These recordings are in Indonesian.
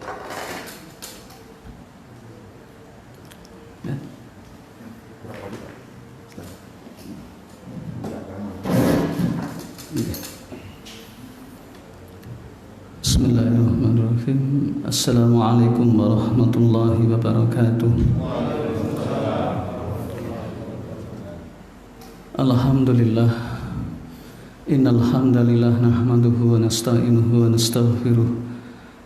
Ya. Bismillahirrahmanirrahim. Assalamualaikum warahmatullahi wabarakatuh. Alhamdulillah. Innal hamdalillah nahmaduhu wa nasta'inuhu wa nastaghfiruh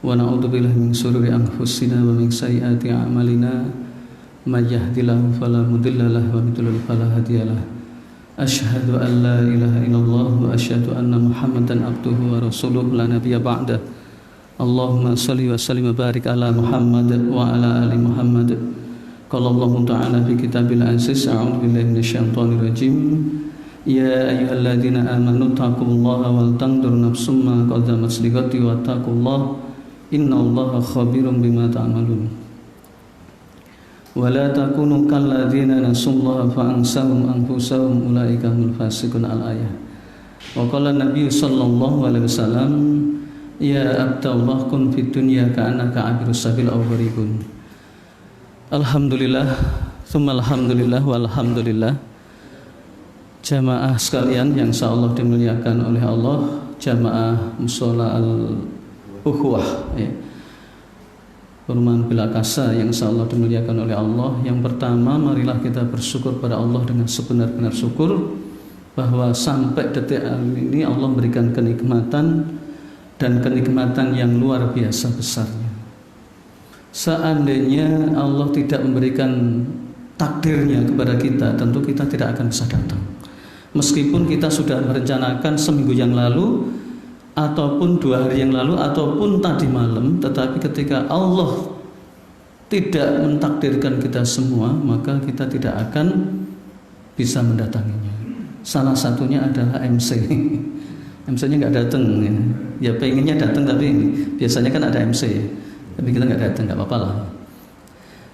wa na'udzu billahi min shururi anfusina wa min sayyiati a'malina may yahdihillahu fala mudilla lahu wa may yudlil fala hadiyalah. Asyhadu an la ilaha illallah wa asyhadu anna Muhammadan abduhu wa rasuluhu la nabiyya ba'da. Allahumma shalli wa sallim wa barik ala Muhammad wa ala ali Muhammad. Qala Allah ta'ala fi kitabil aziz, a'udzu billahi minasyaitonir rajim. Ya ayyuhalladzina amanu taqullaha wal tanzur nafsum ma qaddamat lighadin wattaqullaha innallaha khabirum bima ta'malun. Wa la takunu kalladzina nasullaha fa ansahum anfusahum ulaika humul fasiqun al-ayah. Wa qala Nabi sallallahu alaihi wasallam, ya abdallah kun fid dunya ka'annaka 'abirus sabil aw gharibun. Alhamdulillah, tsumma alhamdulillah walhamdulillah. Jamaah sekalian yang insyaallah dimuliakan oleh Allah, jamaah mushola al-ukhuwah ya. Perumahan Bilakasa yang insyaallah dimuliakan oleh Allah. Yang pertama, marilah kita bersyukur pada Allah dengan sebenar-benar syukur bahwa sampai detik ini Allah memberikan kenikmatan dan kenikmatan yang luar biasa besarnya. Seandainya Allah tidak memberikan takdirnya kepada kita, tentu kita tidak akan bisa datang. Meskipun kita sudah merencanakan seminggu yang lalu ataupun 2 hari yang lalu ataupun tadi malam, tetapi ketika Allah tidak mentakdirkan kita semua, maka kita tidak akan bisa mendatanginya. Salah satunya adalah MC. MC-nya nggak datang ya pengennya datang, tapi biasanya kan ada MC ya. Tapi kita nggak datang, nggak apa-apa lah.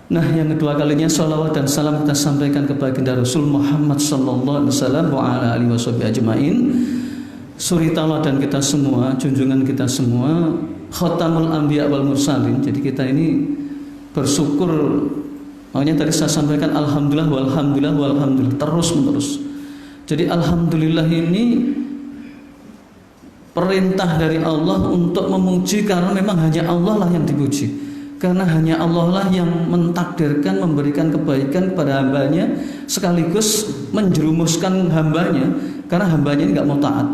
Nah, yang kedua kalinya sholawat dan salam kita sampaikan kepada baginda Rasul Muhammad sallallahu alaihi wasallam wa ala alihi washabihi ajmain. Suri tauladan kita semua, junjungan kita semua, khatamul anbiya wal mursalin. Jadi kita ini bersyukur. Makanya tadi saya sampaikan alhamdulillah walhamdulillah walhamdulillah terus menerus. Jadi alhamdulillah ini perintah dari Allah untuk memuji, karena memang hanya Allah lah yang dipuji. Karena hanya Allah lah yang mentakdirkan memberikan kebaikan kepada hambanya, sekaligus menjerumuskan hambanya, karena hambanya ini nggak mau taat.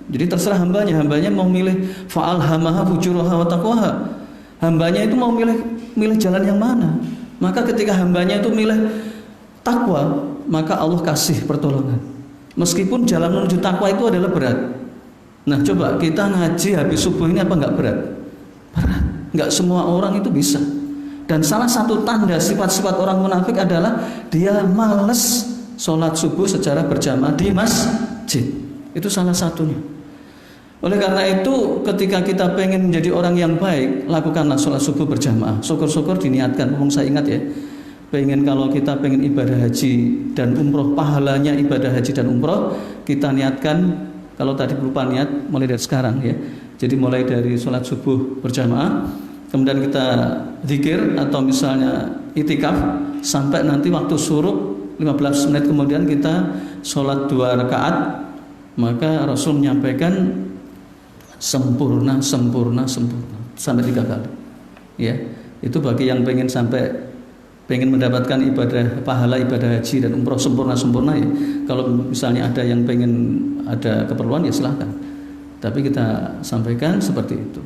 Jadi terserah hambanya mau milih fa'alhamaha fujuraha wa taqwaha. Hambanya itu mau milih jalan yang mana. Maka ketika hambanya itu milih takwa, maka Allah kasih pertolongan. Meskipun jalan menuju takwa itu adalah berat. Nah, coba kita ngaji habis subuh ini apa enggak berat? Berat. Enggak semua orang itu bisa. Dan salah satu tanda sifat-sifat orang munafik adalah dia malas sholat subuh secara berjamaah di masjid. Itu salah satunya. Oleh karena itu, ketika kita pengen menjadi orang yang baik, lakukanlah sholat subuh berjamaah. Syukur-syukur diniatkan. Saya ingat ya, kalau kita pengen ibadah haji dan umroh, pahalanya ibadah haji dan umroh, kita niatkan. Kalau tadi berupa niat, mulai dari sekarang ya. Jadi mulai dari sholat subuh berjamaah, kemudian kita zikir atau misalnya itikaf sampai nanti waktu syuruk 15 menit kemudian kita sholat 2 rakaat. Maka Rasul menyampaikan sempurna sampai 3 kali. Ya, itu bagi yang pengen mendapatkan pahala ibadah haji dan umroh sempurna ya. Kalau misalnya ada yang pengen ada keperluan ya silahkan. Tapi kita sampaikan seperti itu.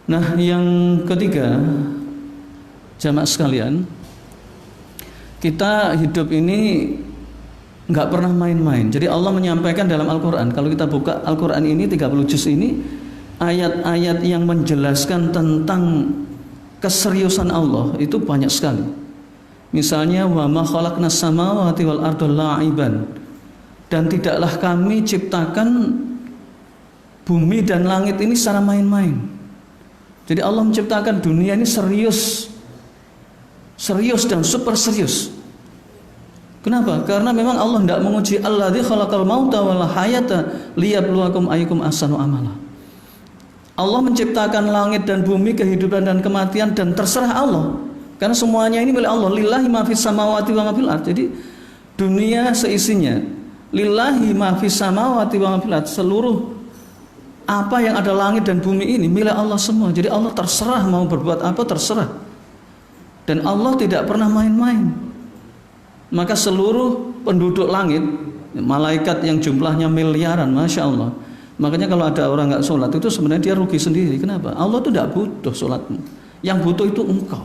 Nah, yang ketiga, jamaah sekalian, kita hidup ini nggak pernah main-main. Jadi Allah menyampaikan dalam Al-Quran. Kalau kita buka Al-Quran ini 30 juz ini, ayat-ayat yang menjelaskan tentang keseriusan Allah itu banyak sekali. Misalnya wa ma khalaqnas samawati wal arda la'iban, dan tidaklah kami ciptakan bumi dan langit ini secara main-main. Jadi Allah menciptakan dunia ini serius dan super serius. Kenapa? Karena memang Allah tidak menguji alladzi khalaqal mauta wal hayata liyabluwakum ayyukum ahsanu amala. Allah menciptakan langit dan bumi, kehidupan dan kematian, dan terserah Allah. Karena semuanya ini milik Allah. Lillahi ma fis samawati wa ma fil ardh. Jadi dunia seisinya. Lillahi ma fis samawati wa ma fil ardh. Seluruh apa yang ada langit dan bumi ini milik Allah semua. Jadi Allah terserah mau berbuat apa, terserah. Dan Allah tidak pernah main-main. Maka seluruh penduduk langit, malaikat yang jumlahnya miliaran, Masya Allah. Makanya kalau ada orang nggak sholat itu sebenarnya dia rugi sendiri. Kenapa? Allah itu tidak butuh sholatmu. Yang butuh itu engkau.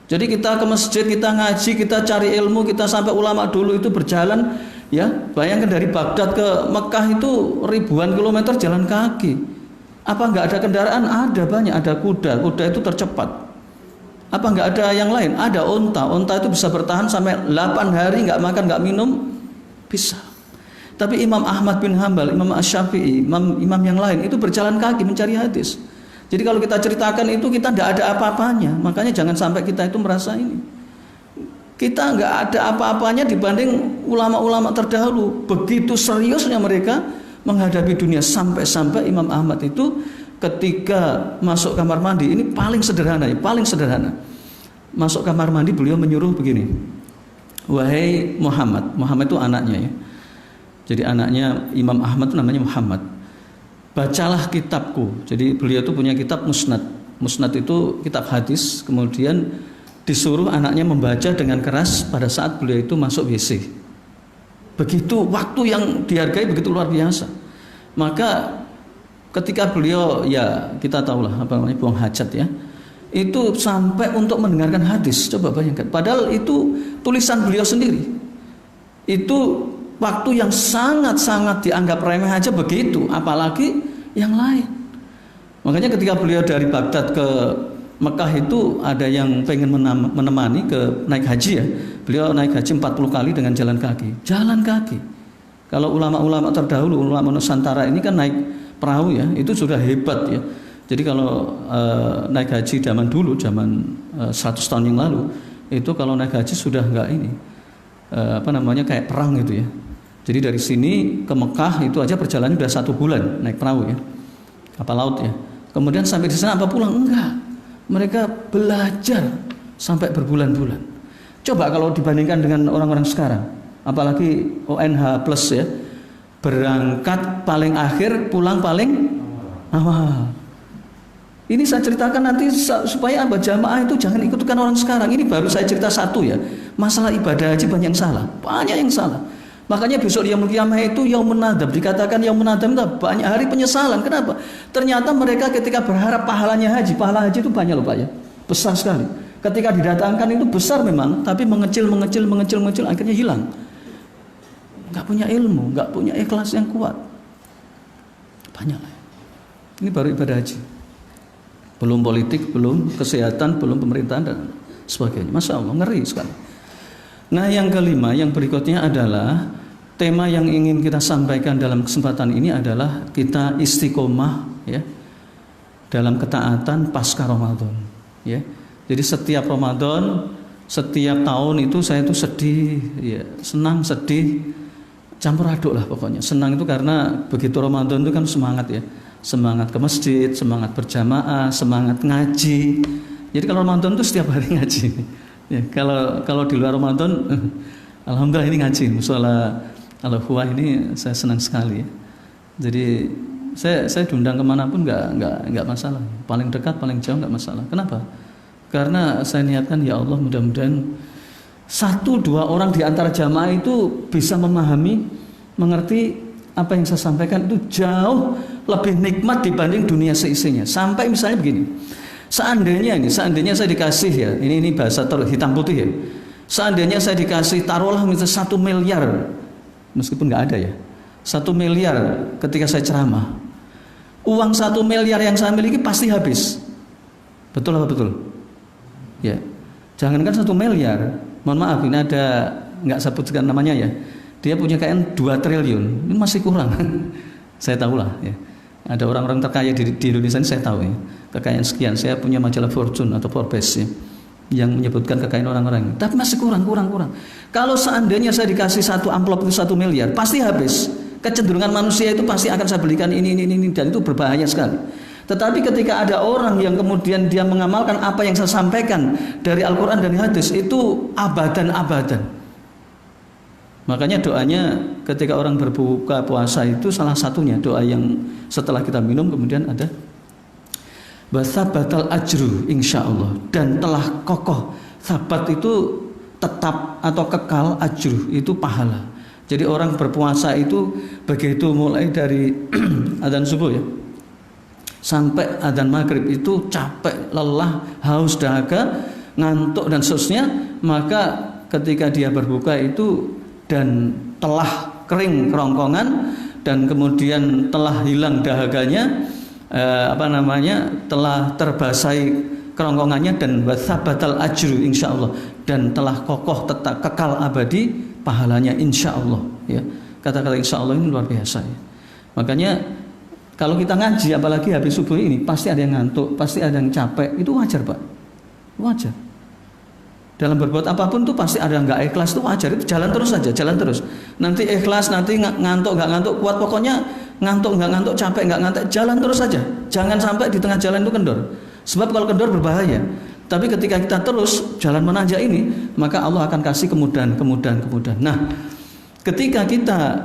Jadi kita ke masjid, kita ngaji, kita cari ilmu, kita sampai ulama dulu itu berjalan, ya. Bayangkan dari Baghdad ke Mekah itu ribuan kilometer jalan kaki. Apa nggak ada kendaraan? Ada, banyak. Ada kuda. Kuda itu tercepat. Apa nggak ada yang lain? Ada onta. Onta itu bisa bertahan sampai 8 hari nggak makan, nggak minum, bisa. Tapi Imam Ahmad bin Hanbal, Imam Asy-Syafi'i, imam yang lain itu berjalan kaki mencari hadis. Jadi kalau kita ceritakan itu kita tidak ada apa-apanya. Makanya jangan sampai kita itu merasa ini. Kita nggak ada apa-apanya dibanding ulama-ulama terdahulu. Begitu seriusnya mereka menghadapi dunia. Sampai-sampai Imam Ahmad itu ketika masuk kamar mandi, ini paling sederhana ya, paling sederhana. Masuk kamar mandi beliau menyuruh begini. Wahai Muhammad. Muhammad itu anaknya ya. Jadi anaknya Imam Ahmad itu namanya Muhammad. Bacalah kitabku. Jadi beliau itu punya kitab Musnad. Musnad itu kitab hadis. Kemudian disuruh anaknya membaca dengan keras pada saat beliau itu masuk WC. Begitu waktu yang dihargai begitu luar biasa. Maka ketika beliau, ya kita tahulah apa namanya, buang hajat ya, itu sampai untuk mendengarkan hadis. Coba bayangkan. Padahal itu tulisan beliau sendiri. Itu waktu yang sangat-sangat dianggap remeh aja begitu, apalagi yang lain. Makanya ketika beliau dari Baghdad ke Mekah itu ada yang pengen menemani ke naik haji ya. Beliau naik haji 40 kali dengan jalan kaki. Jalan kaki. Kalau ulama-ulama terdahulu, ulama Nusantara ini kan naik perahu ya, itu sudah hebat ya. Jadi kalau naik haji zaman dulu, zaman 100 tahun yang lalu, itu kalau naik haji sudah enggak ini. Kayak perang gitu ya. Jadi dari sini ke Mekah itu aja perjalanan sudah 1 bulan naik perahu ya, kapal laut ya. Kemudian sampai di sana apa pulang? Enggak. Mereka belajar sampai berbulan-bulan. Coba kalau dibandingkan dengan orang-orang sekarang, apalagi ONH plus ya, berangkat paling akhir, pulang paling awal. Ini saya ceritakan nanti supaya jamaah itu jangan ikutkan orang sekarang. Ini baru saya cerita satu ya. Masalah ibadah haji banyak yang salah, banyak yang salah. Makanya besok Yaumul Qiyamah itu Yaumun Nadam, dikatakan Yaumun Nadam itu banyak hari penyesalan. Kenapa? Ternyata mereka ketika berharap pahalanya haji, pahala haji itu banyak loh Pak ya, besar sekali. Ketika didatangkan itu besar memang, tapi mengecil akhirnya hilang. Nggak punya ilmu, nggak punya ikhlas yang kuat. Banyak lah. Ini baru ibadah haji. Belum politik, belum kesehatan, belum pemerintahan dan sebagainya. Masya Allah, ngeri sekali. Nah yang kelima, yang berikutnya adalah tema yang ingin kita sampaikan dalam kesempatan ini adalah kita istiqomah ya dalam ketaatan pasca Ramadan ya. Jadi setiap Ramadan, setiap tahun itu saya itu sedih ya, senang, sedih, campur aduk lah pokoknya. Senang itu karena begitu Ramadan itu kan semangat ya, semangat ke masjid, semangat berjamaah, semangat ngaji. Jadi kalau Ramadan itu setiap hari ngaji ya. Kalau di luar Ramadan alhamdulillah ini ngaji mushola Al-Huwah ini saya senang sekali ya. Jadi saya diundang kemanapun nggak masalah. Paling dekat, paling jauh nggak masalah. Kenapa? Karena saya niatkan ya Allah mudah-mudahan 1-2 orang di antara jamaah itu bisa memahami, mengerti apa yang saya sampaikan itu jauh lebih nikmat dibanding dunia seisinya. Sampai misalnya begini, seandainya saya dikasih ya, ini bahasa hitam putih ya. Seandainya saya dikasih taruhlah misalnya 1 miliar, meskipun nggak ada ya, 1 miliar ketika saya ceramah, uang 1 miliar yang saya miliki pasti habis. Betul apa betul? Ya, jangankan 1 miliar, mohon maaf ini ada nggak sebutkan namanya ya, dia punya kekayaan 2 triliun, ini masih kurang. Saya tahulah ya, ada orang-orang terkaya di Indonesia ini saya tahu ya, kekayaan sekian. Saya punya majalah Fortune atau Forbes ya, yang menyebutkan kekayaan orang-orang, tapi masih kurang. Kalau seandainya saya dikasih 1 amplop itu 1 miliar, pasti habis. Kecenderungan manusia itu pasti akan saya belikan ini dan itu berbahaya sekali. Tetapi ketika ada orang yang kemudian dia mengamalkan apa yang saya sampaikan dari Al-Quran dan hadis, itu abadan-abadan. Makanya doanya ketika orang berbuka puasa itu salah satunya doa yang setelah kita minum kemudian ada batal ajru insyaallah, dan telah kokoh. Sabat itu tetap atau kekal, ajru itu pahala. Jadi orang berpuasa itu begitu mulai dari adzan subuh ya sampai adzan maghrib itu capek, lelah, haus, dahaga, ngantuk dan seterusnya, maka ketika dia berbuka itu dan telah kering kerongkongan dan kemudian telah hilang dahaganya, telah terbasahi kerongkongannya, dan batal ajru insyaallah, dan telah kokoh tetap kekal abadi pahalanya insyaallah ya. Kata-kata insyaallah ini luar biasa ya. Makanya kalau kita ngaji apalagi habis subuh ini pasti ada yang ngantuk, pasti ada yang capek, itu wajar Pak, wajar. Dalam berbuat apapun tuh pasti ada yang nggak ikhlas, tuh wajar, itu jalan terus saja, jalan terus. Nanti ikhlas, nanti ngantuk nggak ngantuk, kuat, pokoknya ngantuk nggak ngantuk, capek nggak ngantuk, jalan terus saja. Jangan sampai di tengah jalan itu kendor. Sebab kalau kendor berbahaya. Tapi ketika kita terus jalan menanjak ini, maka Allah akan kasih kemudahan. Nah, ketika kita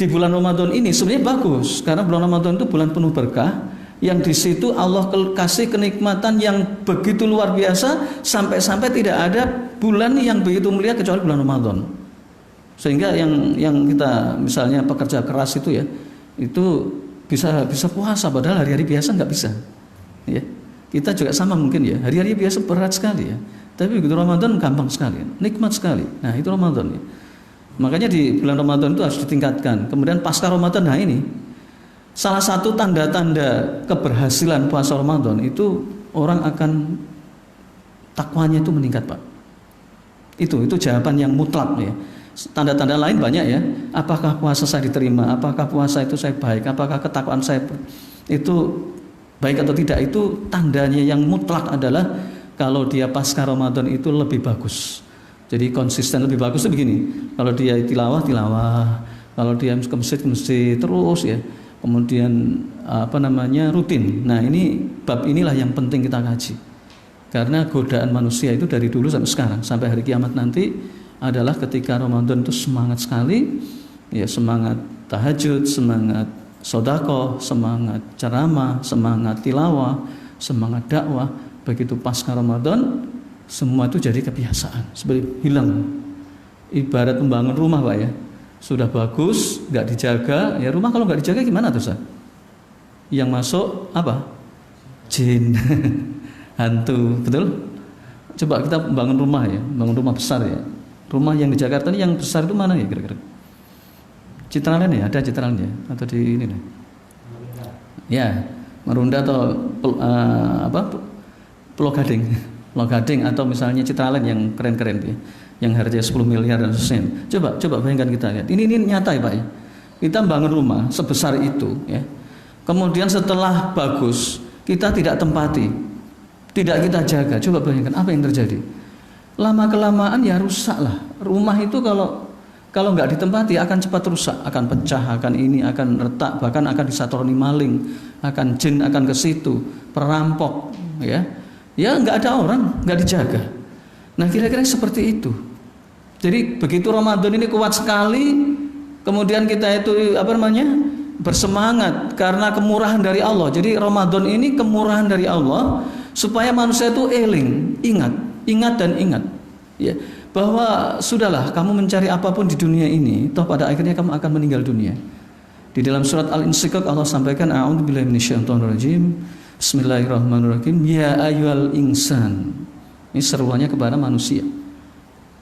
di bulan Ramadan ini sebenarnya bagus, karena bulan Ramadan itu bulan penuh berkah, yang di situ Allah kasih kenikmatan yang begitu luar biasa, sampai-sampai tidak ada bulan yang begitu mulia kecuali bulan Ramadan. Sehingga yang kita misalnya pekerja keras itu ya, itu bisa puasa padahal hari-hari biasa nggak bisa. Ya. Kita juga sama mungkin ya, hari-hari biasa berat sekali ya. Tapi begitu Ramadan gampang sekali, nikmat sekali. Nah, itu Ramadan ya. Makanya di bulan Ramadan itu harus ditingkatkan. Kemudian pasca Ramadan, nah ini salah satu tanda-tanda keberhasilan puasa Ramadan itu orang akan takwanya itu meningkat Pak. Itu jawaban yang mutlak ya. Tanda-tanda lain banyak ya. Apakah puasa saya diterima? Apakah puasa itu saya baik? Apakah ketakwaan saya itu baik atau tidak? Itu tandanya yang mutlak adalah kalau dia pasca Ramadan itu lebih bagus. Jadi konsisten lebih bagus itu begini. Kalau dia tilawah, kalau dia ke masjid terus ya. Kemudian rutin. Nah, ini bab inilah yang penting kita kaji. Karena godaan manusia itu dari dulu sampai sekarang, sampai hari kiamat nanti adalah ketika Ramadan itu semangat sekali, ya semangat tahajud, semangat sedekah, semangat ceramah, semangat tilawah, semangat dakwah. Begitu pasca Ramadan semua itu jadi kebiasaan, seperti hilang. Ibarat membangun rumah Pak ya, sudah bagus, nggak dijaga, ya rumah kalau nggak dijaga gimana tuh Ustaz? Yang masuk apa? Jin, hantu, betul? Coba kita bangun rumah ya, bangun rumah besar ya. Rumah yang di Jakarta ini yang besar itu mana ya kira-kira? Citraland ya, ada Citraland ya, atau di ini nih? Ya, Marunda atau Pulau Gading atau misalnya Citraland yang keren-keren ya, yang harganya 10 miliar dan seterusnya. Coba bayangkan kita lihat. Ini nyata ya Pak ya. Kita bangun rumah sebesar itu ya. Kemudian setelah bagus, kita tidak tempati, tidak kita jaga. Coba bayangkan apa yang terjadi. Lama kelamaan ya rusak lah. Rumah itu kalau nggak ditempati akan cepat rusak, akan pecah, akan ini, akan retak, bahkan akan disatroni maling, akan jin akan ke situ, perampok ya. Ya nggak ada orang, nggak dijaga. Nah kira-kira seperti itu. Jadi begitu Ramadan ini kuat sekali, kemudian kita itu bersemangat karena kemurahan dari Allah. Jadi Ramadan ini kemurahan dari Allah supaya manusia itu ingat dan ingat. Ya, bahwa sudahlah kamu mencari apapun di dunia ini, toh pada akhirnya kamu akan meninggal dunia. Di dalam surat Al-Insyiqaq Allah sampaikan, a'udzubillahi minasyaitonirrajim. Bismillahirrahmanirrahim. Ya ayyuhal insan. Ini seruannya kepada manusia.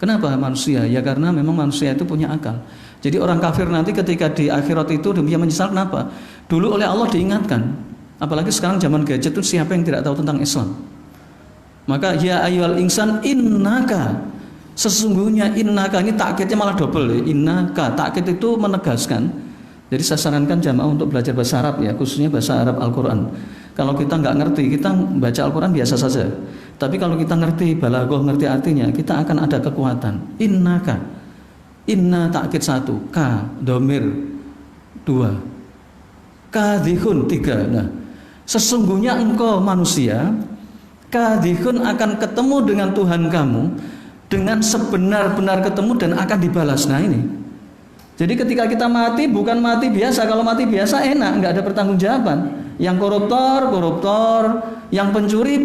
Kenapa manusia? Ya karena memang manusia itu punya akal. Jadi orang kafir nanti ketika di akhirat itu dia menyesal kenapa? Dulu oleh Allah diingatkan. Apalagi sekarang zaman gadget itu siapa yang tidak tahu tentang Islam? Maka ya ayyuhal insan innaka. Sesungguhnya innaka ini takkidnya malah double ya. Innaka takkid itu menegaskan. Jadi saya sarankan jamaah untuk belajar bahasa Arab ya, khususnya bahasa Arab Al-Quran. Kalau kita nggak ngerti, kita baca Al-Quran biasa saja. Tapi kalau kita ngerti balaghah, ngerti artinya, kita akan ada kekuatan. Innaka, inna takkid 1, ka domir 2, kadhihun 3. Nah, Sesungguhnya engkau manusia kadhikun akan ketemu dengan Tuhan kamu dengan sebenar-benar ketemu dan akan dibalas. Nah ini. Jadi ketika kita mati bukan mati biasa. Kalau mati biasa enak, nggak ada pertanggungjawaban. Yang koruptor, yang pencuri,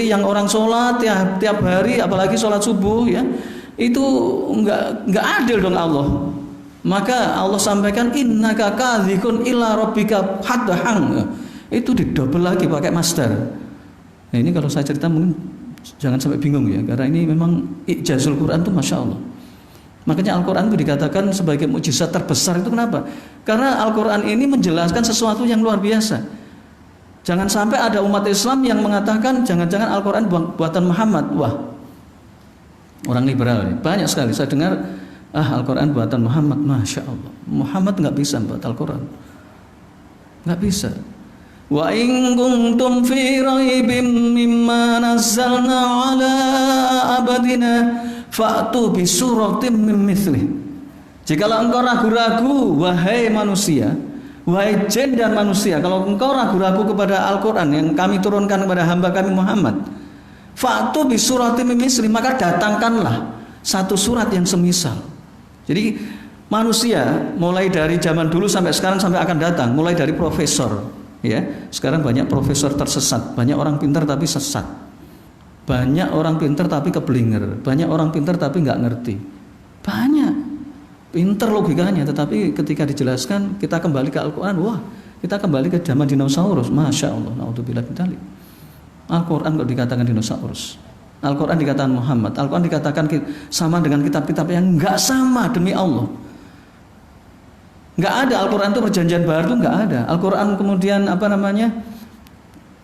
yang orang sholat tiap hari, apalagi sholat subuh ya, itu nggak adil dong Allah. Maka Allah sampaikan innaka kadhikun ila rabbika hadhang. Itu didobel lagi pakai masdar. Nah ini kalau saya cerita mungkin jangan sampai bingung ya, karena ini memang ijazul Quran itu masya Allah. Makanya Al-Quran itu dikatakan sebagai mukjizat terbesar itu kenapa? Karena Al-Quran ini menjelaskan sesuatu yang luar biasa. Jangan sampai ada umat Islam yang mengatakan jangan-jangan Al-Quran buatan Muhammad. Wah, orang liberal banyak sekali saya dengar, Al-Quran buatan Muhammad. Masya Allah, Muhammad nggak bisa buat Al-Quran, nggak bisa. Wa in kuntum fi raibim mimma nazzalna ala abadina fa'tu bi suratin min mithlih. Jikalau engkau ragu-ragu wahai manusia, wahai jin dan manusia, kalau engkau ragu-ragu kepada Al-Qur'an yang kami turunkan kepada hamba kami Muhammad, fa'tu bi suratin min mithlih, maka datangkanlah satu surat yang semisal. Jadi manusia mulai dari zaman dulu sampai sekarang sampai akan datang, mulai dari profesor ya, sekarang banyak profesor tersesat, banyak orang pintar tapi sesat, banyak orang pintar tapi keblinger, banyak orang pintar tapi nggak ngerti, banyak pintar logikanya, tetapi ketika dijelaskan kita kembali ke Al-Quran, wah kita kembali ke zaman dinosaurus, masya Allah, naudzubillah min dzalik. Al-Quran kok dikatakan dinosaurus, Al-Quran dikatakan Muhammad, Al-Quran dikatakan sama dengan kitab-kitab yang nggak sama, demi Allah. Nggak ada Al-Quran itu perjanjian baru itu nggak ada. Al-Quran kemudian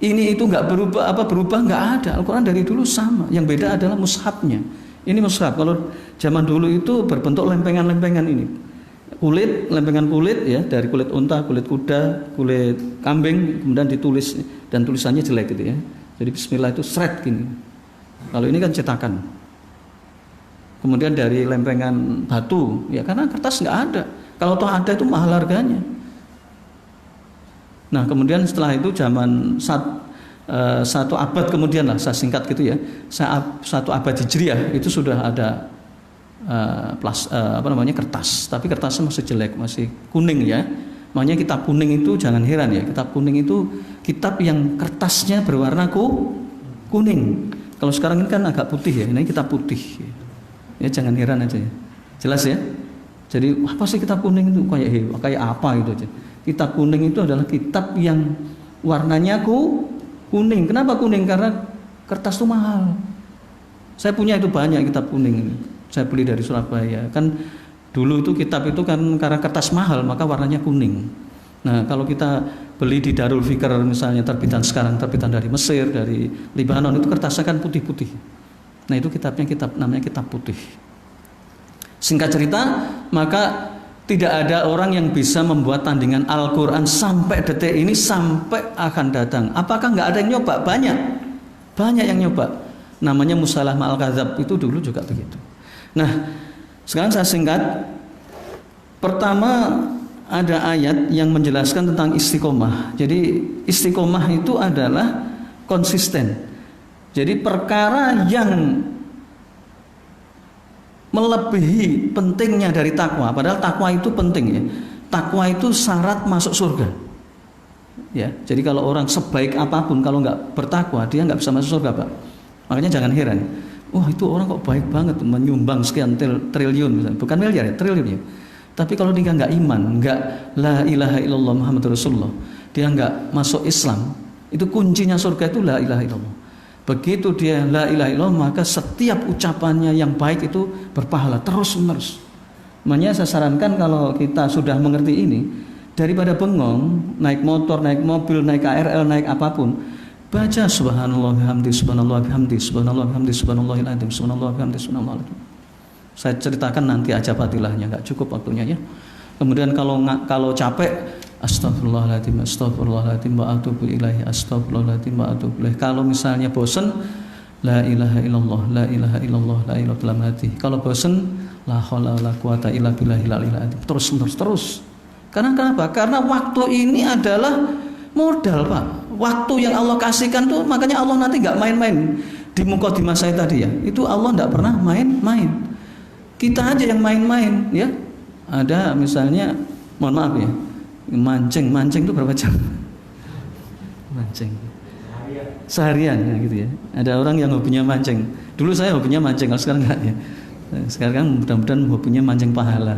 ini itu nggak berubah nggak ada. Al-Quran dari dulu sama. Yang beda adalah mushafnya. Ini mushaf. Kalau zaman dulu itu berbentuk lempengan-lempengan ini. Lempengan kulit ya, dari kulit unta, kulit kuda, kulit kambing, kemudian ditulis dan tulisannya jelek gitu ya. Jadi Bismillah itu shred gini. Kalau ini kan cetakan. Kemudian dari lempengan batu ya, karena kertas nggak ada. Kalau toh ada itu mahal harganya. Nah kemudian setelah itu zaman satu abad kemudian lah, saya singkat gitu ya, satu abad Hijriah itu sudah ada kertas, tapi kertasnya masih jelek, masih kuning ya. Makanya kitab kuning itu jangan heran ya, kitab kuning itu kitab yang kertasnya berwarna kuning. Kalau sekarang ini kan agak putih ya, ini kitab putih ya, jangan heran aja ya, jelas ya. Jadi apa sih kitab kuning itu, kayak apa gitu aja. Kitab kuning itu adalah kitab yang warnanya kuning. Kenapa kuning? Karena kertas itu mahal. Saya punya itu banyak kitab kuning. Saya beli dari Surabaya. Kan dulu itu kitab itu kan karena kertas mahal maka warnanya kuning. Nah kalau kita beli di Darul Fikr misalnya, terbitan sekarang, terbitan dari Mesir, dari Lebanon, itu kertasnya kan putih-putih. Nah itu namanya kitab putih. Singkat cerita, maka tidak ada orang yang bisa membuat tandingan Al-Quran sampai detik ini, sampai akan datang. Apakah nggak ada yang nyoba? Banyak yang nyoba. Namanya Musailamah Al-Kadzab, itu dulu juga begitu. Nah, sekarang saya singkat. Pertama, ada ayat yang menjelaskan tentang istiqomah. Jadi istiqomah itu adalah konsisten. Jadi perkara yang melebihi pentingnya dari takwa, padahal takwa itu penting ya. Takwa itu syarat masuk surga. Ya, jadi kalau orang sebaik apapun kalau nggak bertakwa dia nggak bisa masuk surga, Pak. Makanya jangan heran. Wah itu orang kok baik banget menyumbang sekian triliun, misalnya. Bukan miliar ya, triliun ya. Tapi kalau dia nggak iman, nggak la ilaha illallah Muhammadur Rasulullah, dia nggak masuk Islam, itu kuncinya surga itu la ilaha illallah. Begitu dia la ilaha illallah, maka setiap ucapannya yang baik itu berpahala terus menerus. Makanya saya sarankan kalau kita sudah mengerti ini, daripada bengong, naik motor, naik mobil, naik KRL, naik apapun, baca subhanallah bihamdi, subhanallah bihamdi, subhanallah bihamdi, subhanallahil adzim, subhanallah bihamdi, subhanallah. Saya ceritakan nanti aja fadilahnya, nggak cukup waktunya ya. Kemudian kalau capek, astagfirullahaladzim, astagfirullahaladzim, wa atubu ilaihi, astagfirullahaladzim, wa atubu ilaihi. Kalau misalnya bosan, la ilaha illallah, la ilaha illallah, la ilaha dalam hati. Kalau bosan, la haula wala quwata illa billahil aliyil adzim. Terus. Karena kenapa? Karena waktu ini adalah modal, Pak. waktu yang Allah kasihkan tuh, makanya Allah nanti nggak main-main. Di mukadimah saya tadi ya, itu Allah nggak pernah main-main. Kita aja yang main-main ya. Ada misalnya, mohon maaf ya, mancing itu berapa jam? Mancing seharian ya, gitu ya. Ada orang yang hobinya mancing. Dulu saya hobinya mancing, kalau sekarang enggak ya. Sekarang mudah-mudahan hobinya mancing pahala.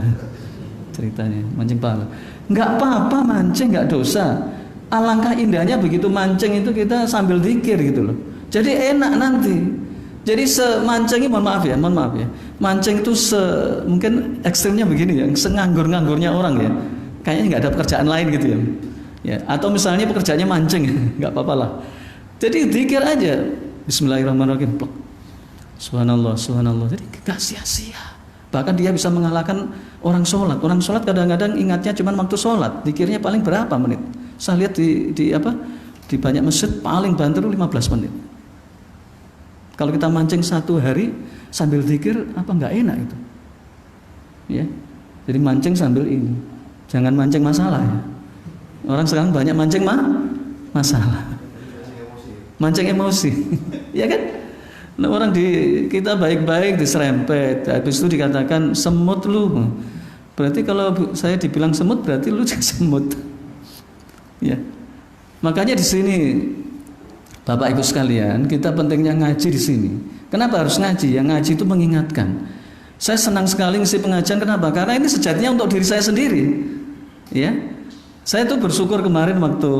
Ceritanya mancing pahala. Enggak apa-apa mancing, enggak dosa. Alangkah indahnya begitu mancing itu kita sambil zikir gitu loh. Jadi enak nanti. Jadi semancingnya mohon maaf ya. Mancing itu mungkin ekstrimnya begini ya, senganggur-nganggurnya orang ya. Kayaknya nggak ada pekerjaan lain gitu ya. Ya, atau misalnya pekerjaannya mancing, nggak apa-apa lah. Jadi zikir aja. Bismillahirrahmanirrahim. Subhanallah. Jadi nggak sia-sia. Bahkan dia bisa mengalahkan orang sholat. Orang sholat kadang-kadang ingatnya cuma waktu sholat. Zikirnya paling berapa menit? Saya lihat di banyak masjid paling banter 15 menit. Kalau kita mancing satu hari sambil zikir, apa nggak enak itu? Ya, jadi mancing sambil ini. Jangan mancing masalah ya. Orang sekarang banyak mancing masalah. Mancing emosi. Ya kan? Nah, orang kita baik-baik diserempet. Habis itu dikatakan semut lu. Berarti kalau saya dibilang semut berarti lu juga semut. Ya. Makanya di sini Bapak Ibu sekalian, kita pentingnya ngaji di sini. Kenapa harus ngaji? Yang ngaji itu mengingatkan. Saya senang sekali ngisi pengajian. Kenapa? Karena ini sejatinya untuk diri saya sendiri. Ya, saya tuh bersyukur kemarin waktu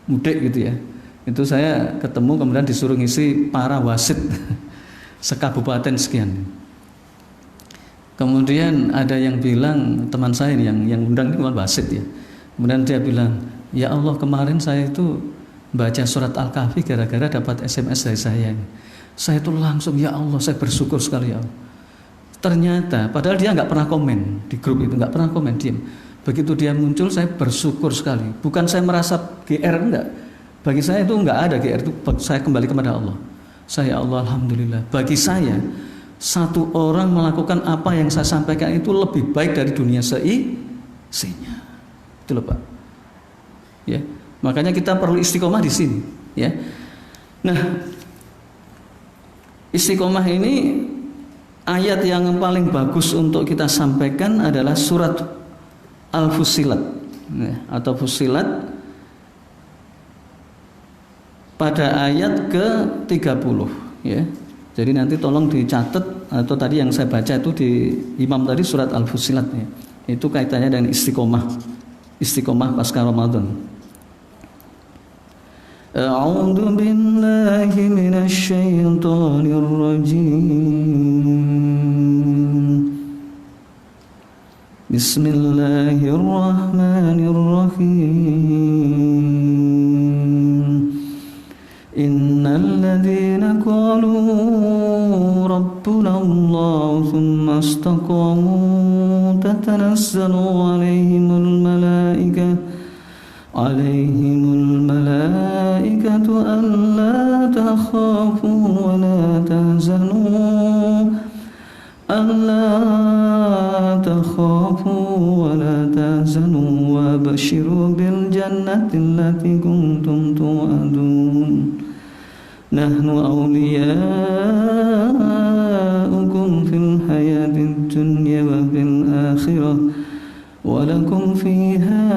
mudik gitu ya. Itu saya ketemu kemudian disuruh ngisi para wasit sekabupaten sekian. Kemudian ada yang bilang, teman saya yang undang itu wasit ya. Kemudian dia bilang, ya Allah kemarin saya itu baca surat Al-Kahfi gara-gara dapat SMS dari saya. Saya itu langsung ya Allah saya bersyukur sekali ya Allah. Ternyata padahal dia nggak pernah komen di grup itu, nggak pernah komen, diam. Begitu dia muncul saya bersyukur sekali. Bukan saya merasa GR, enggak. Bagi saya itu enggak ada GR, itu saya kembali kepada Allah. Saya Allah alhamdulillah. Bagi saya satu orang melakukan apa yang saya sampaikan itu lebih baik dari dunia seisinya. Itu loh Pak. Ya. Makanya kita perlu istiqomah di sini, ya. Nah, istiqomah ini ayat yang paling bagus untuk kita sampaikan adalah surat Al-Fussilat, ya, atau Fussilat pada ayat ke-30, ya. Jadi nanti tolong dicatat atau tadi yang saya baca itu di Imam tadi surat Al-Fussilat ya. Itu kaitannya dengan istiqomah pasca Ramadan. A'udzu billahi minasy syaithanir rajim. Bismillahirrahmanirrahim. Innal ladzina qalu rabbuna Allah tsumma istaqamu tatanazzalu 'alaihimul malaikatu alla takhafu wa la tahzanu wa basyiru bil jannati allati kuntum tu'adun. Nahnu awliya'ukum fil hayatid dunya wa fil akhirah wa lakum fiha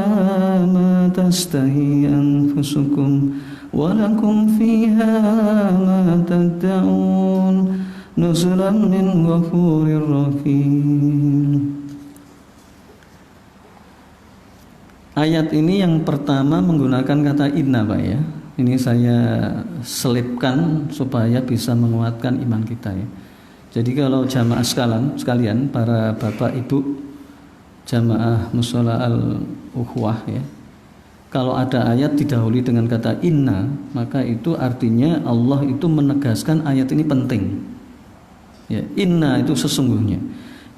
ma tastahi anfusukum wa lakum fiha ma tad'un nuzulan min ghafurir rahim. Ayat ini yang pertama menggunakan kata inna Pak ya. Ini saya selipkan supaya bisa menguatkan iman kita ya. Jadi kalau jamaah sekalian para bapak ibu jamaah mushola al-ukhwah ya, kalau ada ayat didahului dengan kata inna, maka itu artinya Allah itu menegaskan ayat ini penting ya. Inna itu sesungguhnya,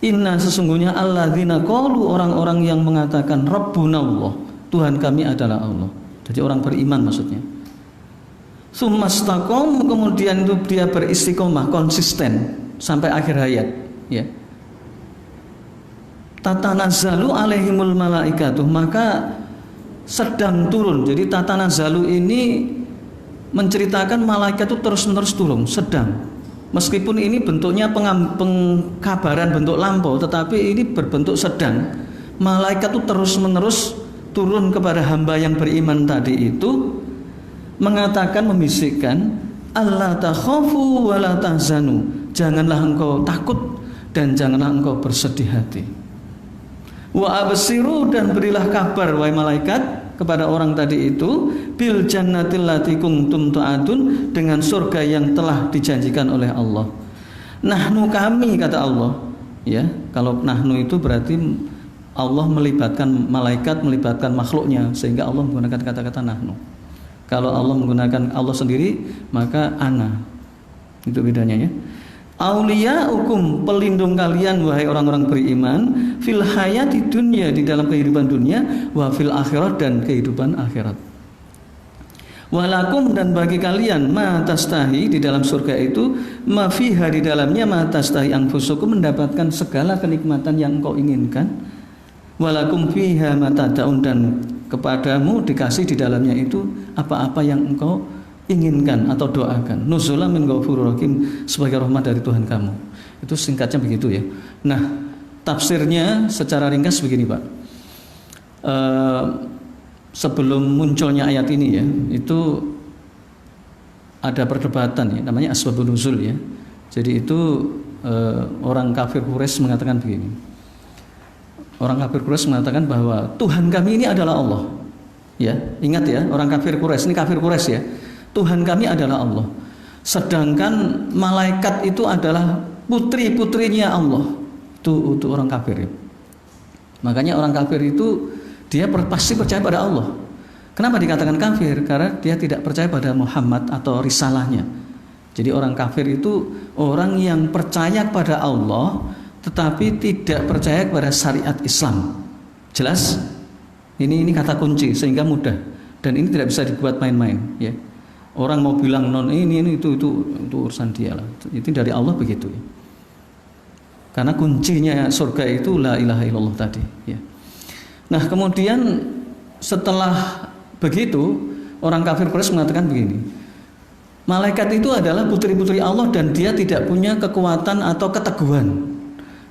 inna sesungguhnya alladzina qalu, orang-orang yang mengatakan Rabbuna Allah, Tuhan kami adalah Allah. Jadi orang beriman maksudnya. Tsumastaqom, kemudian itu dia beristiqomah, konsisten sampai akhir hayat ya. Tatanazzalu alaihimul malaikatuh, maka sedang turun. Jadi tatanazzalu ini menceritakan malaikat itu terus-menerus turun, sedang. Meskipun ini bentuknya pengkabaran bentuk lampau, tetapi ini berbentuk sedang. Malaikat itu terus-menerus turun kepada hamba yang beriman tadi itu, mengatakan, membisikkan, alla takhafu wa la tahzanu, janganlah engkau takut dan janganlah engkau bersedih hati. Wa absiru, dan berilah kabar wahai malaikat kepada orang tadi itu, bil jannatil lati kuntum tu'adun, dengan surga yang telah dijanjikan oleh Allah. Nahnu, kami, kata Allah. Ya, kalau nahnu itu berarti Allah melibatkan malaikat, melibatkan makhluknya, sehingga Allah menggunakan kata-kata nahnu. Kalau Allah menggunakan Allah sendiri, maka ana. Itu bedanya ya. Auliyaukum, pelindung kalian wahai orang-orang beriman, fil hayati dunya, di dalam kehidupan dunia, wa fil akhirat, dan kehidupan akhirat. Walakum, dan bagi kalian, ma tastahi, di dalam surga itu, ma fiha, di dalamnya, ma tastahi anfusukum, mendapatkan segala kenikmatan yang engkau inginkan. Walakum fiha ma tad'un, dan kepadamu dikasih di dalamnya itu apa-apa yang engkau inginkan atau doakan. Nuzulan min ghafurur rahim, sebagai rahmat dari Tuhan kamu. Itu singkatnya begitu ya. Nah, tafsirnya secara ringkas begini Pak. Sebelum munculnya ayat ini ya, itu ada perdebatan ya, namanya asbabun nuzul ya. Jadi itu orang kafir Quraisy mengatakan begini. Orang kafir Quraisy mengatakan bahwa Tuhan kami ini adalah Allah. Ya, ingat ya, orang kafir Quraisy, ini kafir Quraisy ya. Tuhan kami adalah Allah. Sedangkan malaikat itu adalah putri-putrinya Allah. Itu orang kafir ya. Makanya orang kafir itu dia pasti percaya pada Allah. Kenapa dikatakan kafir? Karena dia tidak percaya pada Muhammad atau risalahnya. Jadi orang kafir itu orang yang percaya pada Allah tetapi tidak percaya kepada syariat Islam. Jelas? Ini kata kunci sehingga mudah, dan ini tidak bisa dibuat main-main ya. Orang mau bilang non ini itu urusan dia lah. Itu dari Allah begitu ya. Karena kuncinya surga itu la ilaha illallah tadi ya. Nah, kemudian setelah begitu orang kafir Quraisy mengatakan begini. Malaikat itu adalah putri-putri Allah dan dia tidak punya kekuatan atau keteguhan.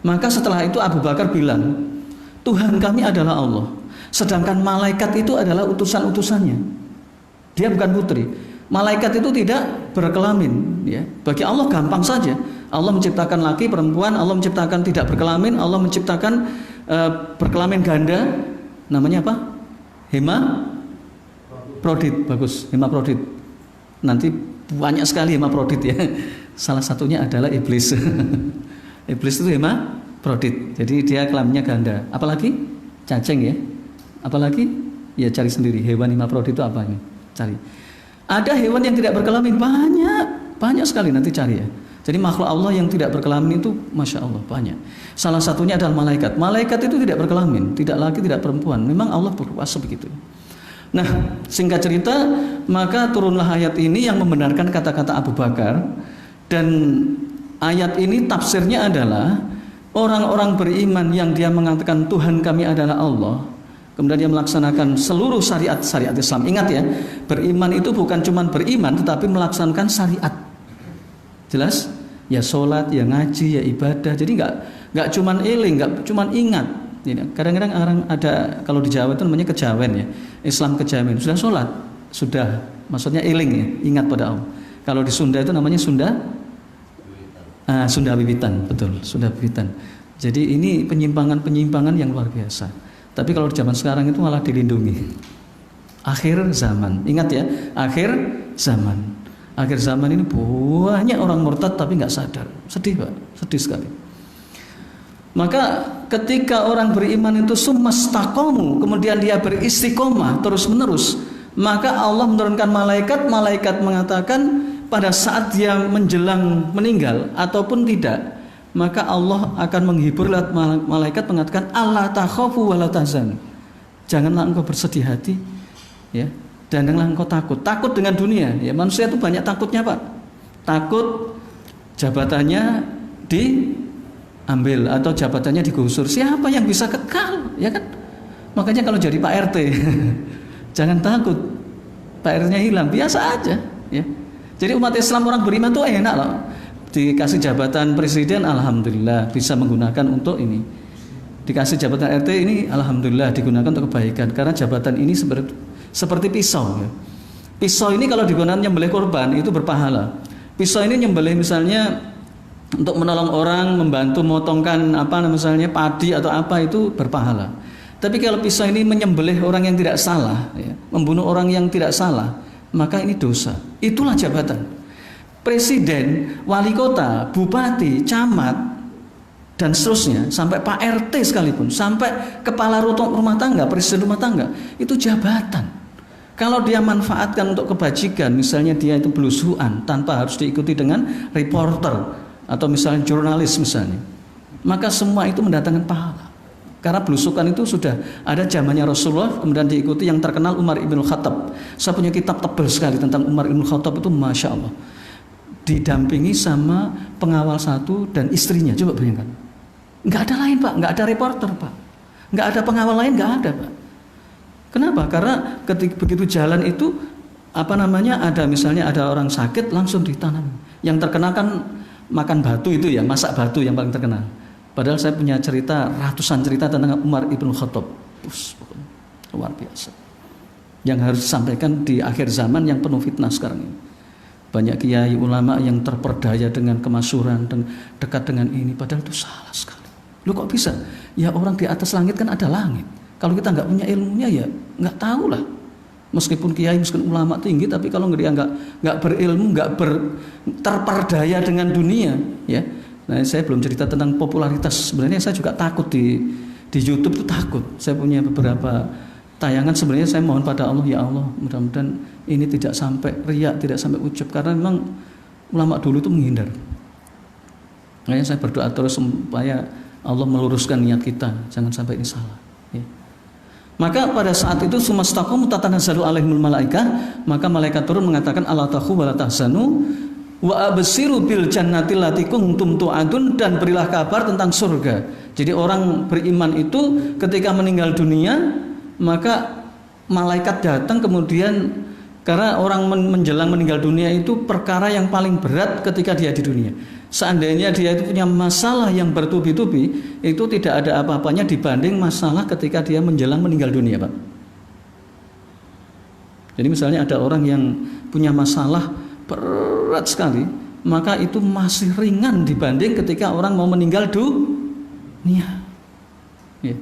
Maka setelah itu Abu Bakar bilang, Tuhan kami adalah Allah. Sedangkan malaikat itu adalah utusan-utusannya. Dia bukan putri. Malaikat itu tidak berkelamin ya. Bagi Allah gampang saja. Allah menciptakan laki, perempuan, Allah menciptakan tidak berkelamin, Allah menciptakan berkelamin ganda. Namanya apa? Hemaprodit. Bagus, hemaprodit. Nanti banyak sekali hemaprodit ya. Salah satunya adalah iblis. Iblis itu hemaprodit. Jadi dia kelaminnya ganda. Apalagi? Cacing ya. Apalagi? Ya cari sendiri. Hewan hemaprodit itu apa ini? Cari. Ada hewan yang tidak berkelamin, banyak sekali, nanti cari ya. Jadi makhluk Allah yang tidak berkelamin itu Masya Allah banyak. Salah satunya adalah malaikat. Malaikat itu tidak berkelamin, tidak laki, tidak perempuan. Memang Allah berkuasa begitu. Nah, singkat cerita, maka turunlah ayat ini yang membenarkan kata-kata Abu Bakar. Dan ayat ini tafsirnya adalah orang-orang beriman yang dia mengatakan Tuhan kami adalah Allah, kemudian dia melaksanakan seluruh syariat Islam. Ingat ya, beriman itu bukan cuma beriman, tetapi melaksanakan syariat. Jelas? Ya sholat, ya ngaji, ya ibadah. Jadi nggak cuma eling, nggak cuma ingat. Kadang-kadang orang ada, kalau di Jawa itu namanya kejawen ya, Islam kejawen. Sudah sholat, sudah, maksudnya eling ya, ingat pada Allah. Kalau di Sunda itu namanya Sunda wiwitan, betul, Sunda wiwitan. Jadi ini penyimpangan yang luar biasa. Tapi kalau di zaman sekarang itu malah dilindungi. Akhir zaman, ingat ya, akhir zaman. Akhir zaman ini banyak orang murtad tapi nggak sadar. Sedih Pak, sedih sekali. Maka ketika orang beriman itu summastaqamu, kemudian dia beristiqomah terus menerus, maka Allah menurunkan malaikat mengatakan pada saat dia menjelang meninggal ataupun tidak, maka Allah akan menghibur lewat malaikat mengatakan alla takhafu wa la tahzanu. Janganlah engkau bersedih hati ya, dan janganlah engkau takut dengan dunia ya. Manusia itu banyak takutnya Pak. Takut jabatannya diambil atau jabatannya digusur. Siapa yang bisa kekal ya kan? Makanya kalau jadi Pak RT Jangan takut Pak RT-nya hilang, biasa aja ya. Jadi umat Islam orang beriman tuh enak loh. Dikasih jabatan presiden, alhamdulillah bisa menggunakan untuk ini. Dikasih jabatan RT ini, alhamdulillah digunakan untuk kebaikan. Karena jabatan ini seperti pisau ya. Pisau ini kalau digunakan nyembelih korban itu berpahala. Pisau ini nyembelih misalnya untuk menolong orang, membantu memotongkan misalnya padi atau apa, itu berpahala. Tapi kalau pisau ini menyembelih orang yang tidak salah ya, membunuh orang yang tidak salah, maka ini dosa. Itulah jabatan. Presiden, wali kota, bupati, camat, dan seterusnya, sampai Pak RT sekalipun, sampai kepala rumah tangga, presiden rumah tangga, itu jabatan. Kalau dia manfaatkan untuk kebajikan, misalnya dia itu belusuan tanpa harus diikuti dengan reporter atau misalnya jurnalis misalnya, maka semua itu mendatangkan pahala. Karena belusukan itu sudah ada zamannya Rasulullah, kemudian diikuti yang terkenal Umar ibn Khattab. Saya punya kitab tebal sekali tentang Umar ibn Khattab itu, masya Allah. Didampingi sama pengawal satu dan istrinya, coba bayangkan. Nggak ada lain Pak, nggak ada reporter Pak, nggak ada pengawal lain, nggak ada Pak. Kenapa? Karena ketika begitu jalan itu ada misalnya ada orang sakit langsung ditanam. Yang terkenal kan makan batu itu ya, masak batu yang paling terkenal. Padahal saya punya cerita, ratusan cerita tentang Umar ibn Khattab. Luar biasa. Yang harus disampaikan di akhir zaman yang penuh fitnah sekarang ini. Banyak kiai ulama yang terperdaya dengan kemasyhuran dan dekat dengan ini, padahal itu salah sekali. Lu kok bisa? Ya orang di atas langit kan ada langit. Kalau kita nggak punya ilmunya ya nggak tahu lah. Meskipun kiai, meskipun ulama tinggi, tapi kalau dia nggak berilmu, terperdaya dengan dunia, ya. Nah, saya belum cerita tentang popularitas. Sebenarnya saya juga takut di YouTube itu takut. Saya punya beberapa tayangan. Sebenarnya saya mohon pada Allah, ya Allah, mudah-mudahan ini tidak sampai riak, tidak sampai ujub, karena memang ulama dulu itu menghindar. Makanya saya berdoa terus supaya Allah meluruskan niat kita, jangan sampai ini salah. Ya. Maka pada saat itu sumastaqamu tatanazzalu alaihimul malaikah, maka malaikat turun mengatakan ala takhu wa la tahzanu wa absiru bil jannati allati kuntum tu'adun, dan berilah kabar tentang surga. Jadi orang beriman itu ketika meninggal dunia, maka malaikat datang kemudian, karena orang menjelang meninggal dunia itu perkara yang paling berat ketika dia di dunia. Seandainya dia itu punya masalah yang bertubi-tubi, itu tidak ada apa-apanya dibanding masalah ketika dia menjelang meninggal dunia, Pak. Jadi misalnya ada orang yang punya masalah berat sekali, maka itu masih ringan dibanding ketika orang mau meninggal dunia. Ya.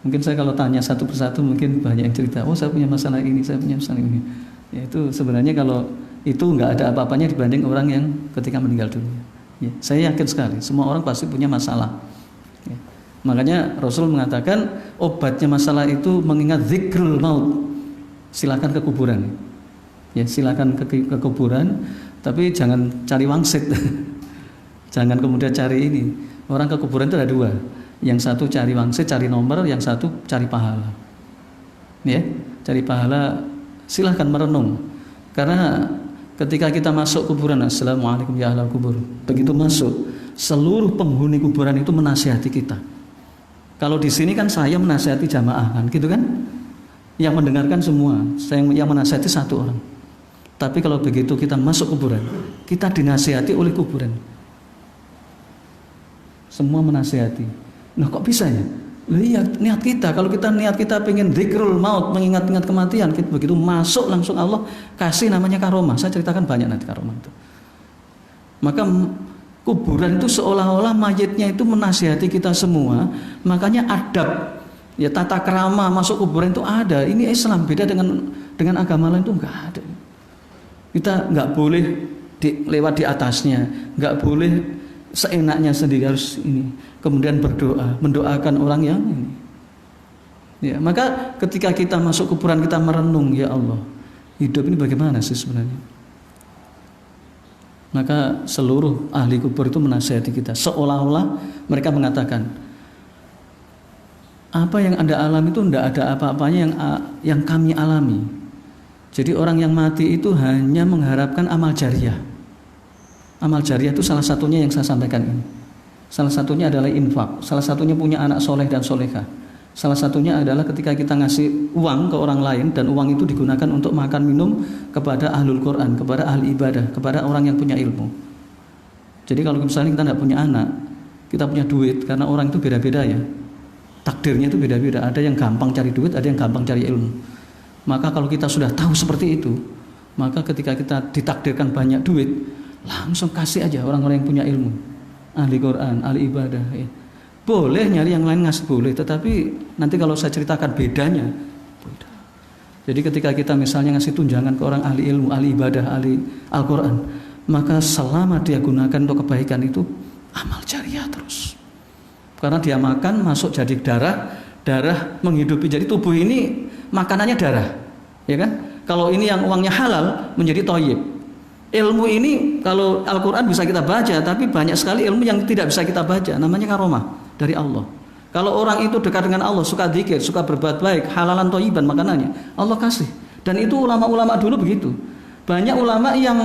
Mungkin saya kalau tanya satu persatu mungkin banyak yang cerita, oh saya punya masalah ini, saya punya masalah ini. Ya, itu sebenarnya kalau itu nggak ada apa-apanya dibanding orang yang ketika meninggal dunia. Ya, saya yakin sekali semua orang pasti punya masalah. Ya. Makanya Rasul mengatakan obatnya masalah itu mengingat zikrul maut. Silakan ke kuburan. Ya, silakan ke kuburan, tapi jangan cari wangsit. Jangan kemudian cari ini. Orang ke kuburan itu ada dua. Yang satu cari wangsit, cari nomor, yang satu cari pahala. Ya, cari pahala, silahkan merenung. Karena ketika kita masuk kuburan, assalamualaikum ya ahlal kubur. Begitu masuk, seluruh penghuni kuburan itu menasihati kita. Kalau di sini kan saya menasihati jamaah kan, gitu kan? Yang mendengarkan semua, yang menasihati satu orang. Tapi kalau begitu kita masuk kuburan, kita dinasihati oleh kuburan. Semua menasihati. Nah kok bisa ya? Lihat niat kita. Kalau kita niat kita pengen dzikrul maut, mengingat-ingat kematian, kita begitu masuk langsung Allah kasih namanya karomah. Saya ceritakan banyak nanti karomah itu. Maka kuburan itu seolah-olah mayitnya itu menasihati kita semua. Makanya adab, ya tata krama masuk kuburan itu ada. Ini Islam, beda dengan agama lain itu enggak ada. Kita enggak boleh lewat di atasnya, enggak boleh seenaknya sendiri, harus ini. Kemudian berdoa, mendoakan orang yang ini. Ya, maka ketika kita masuk kuburan kita merenung, ya Allah, hidup ini bagaimana sih sebenarnya? Maka seluruh ahli kubur itu menasihati kita, seolah-olah mereka mengatakan, apa yang Anda alami itu tidak ada apa-apanya yang kami alami. Jadi orang yang mati itu hanya mengharapkan amal jariah. Amal jariah itu salah satunya yang saya sampaikan ini. Salah satunya adalah infak. Salah satunya punya anak soleh dan solehah. Salah satunya adalah ketika kita ngasih uang ke orang lain dan uang itu digunakan untuk makan minum kepada ahlul Quran, kepada ahli ibadah, kepada orang yang punya ilmu. Jadi kalau misalnya kita tidak punya anak, kita punya duit, karena orang itu beda-beda ya. Takdirnya itu beda-beda. Ada yang gampang cari duit, ada yang gampang cari ilmu. Maka kalau kita sudah tahu seperti itu, maka ketika kita ditakdirkan banyak duit, langsung kasih aja orang-orang yang punya ilmu, ahli Quran, ahli ibadah ya. Boleh nyari yang lain ngasih boleh, tetapi nanti kalau saya ceritakan bedanya. Jadi ketika kita misalnya ngasih tunjangan ke orang ahli ilmu, ahli ibadah, ahli Al-Quran, maka selama dia gunakan untuk kebaikan itu amal jariah terus. Karena dia makan masuk jadi darah menghidupi. Jadi tubuh ini makanannya darah, ya kan? Kalau ini yang uangnya halal menjadi thayyib. Ilmu ini kalau Al-Quran bisa kita baca, tapi banyak sekali ilmu yang tidak bisa kita baca, namanya karomah dari Allah. Kalau orang itu dekat dengan Allah, suka zikir, suka berbuat baik, halalan thayyiban makanannya, Allah kasih. Dan itu ulama-ulama dulu begitu. Banyak ulama yang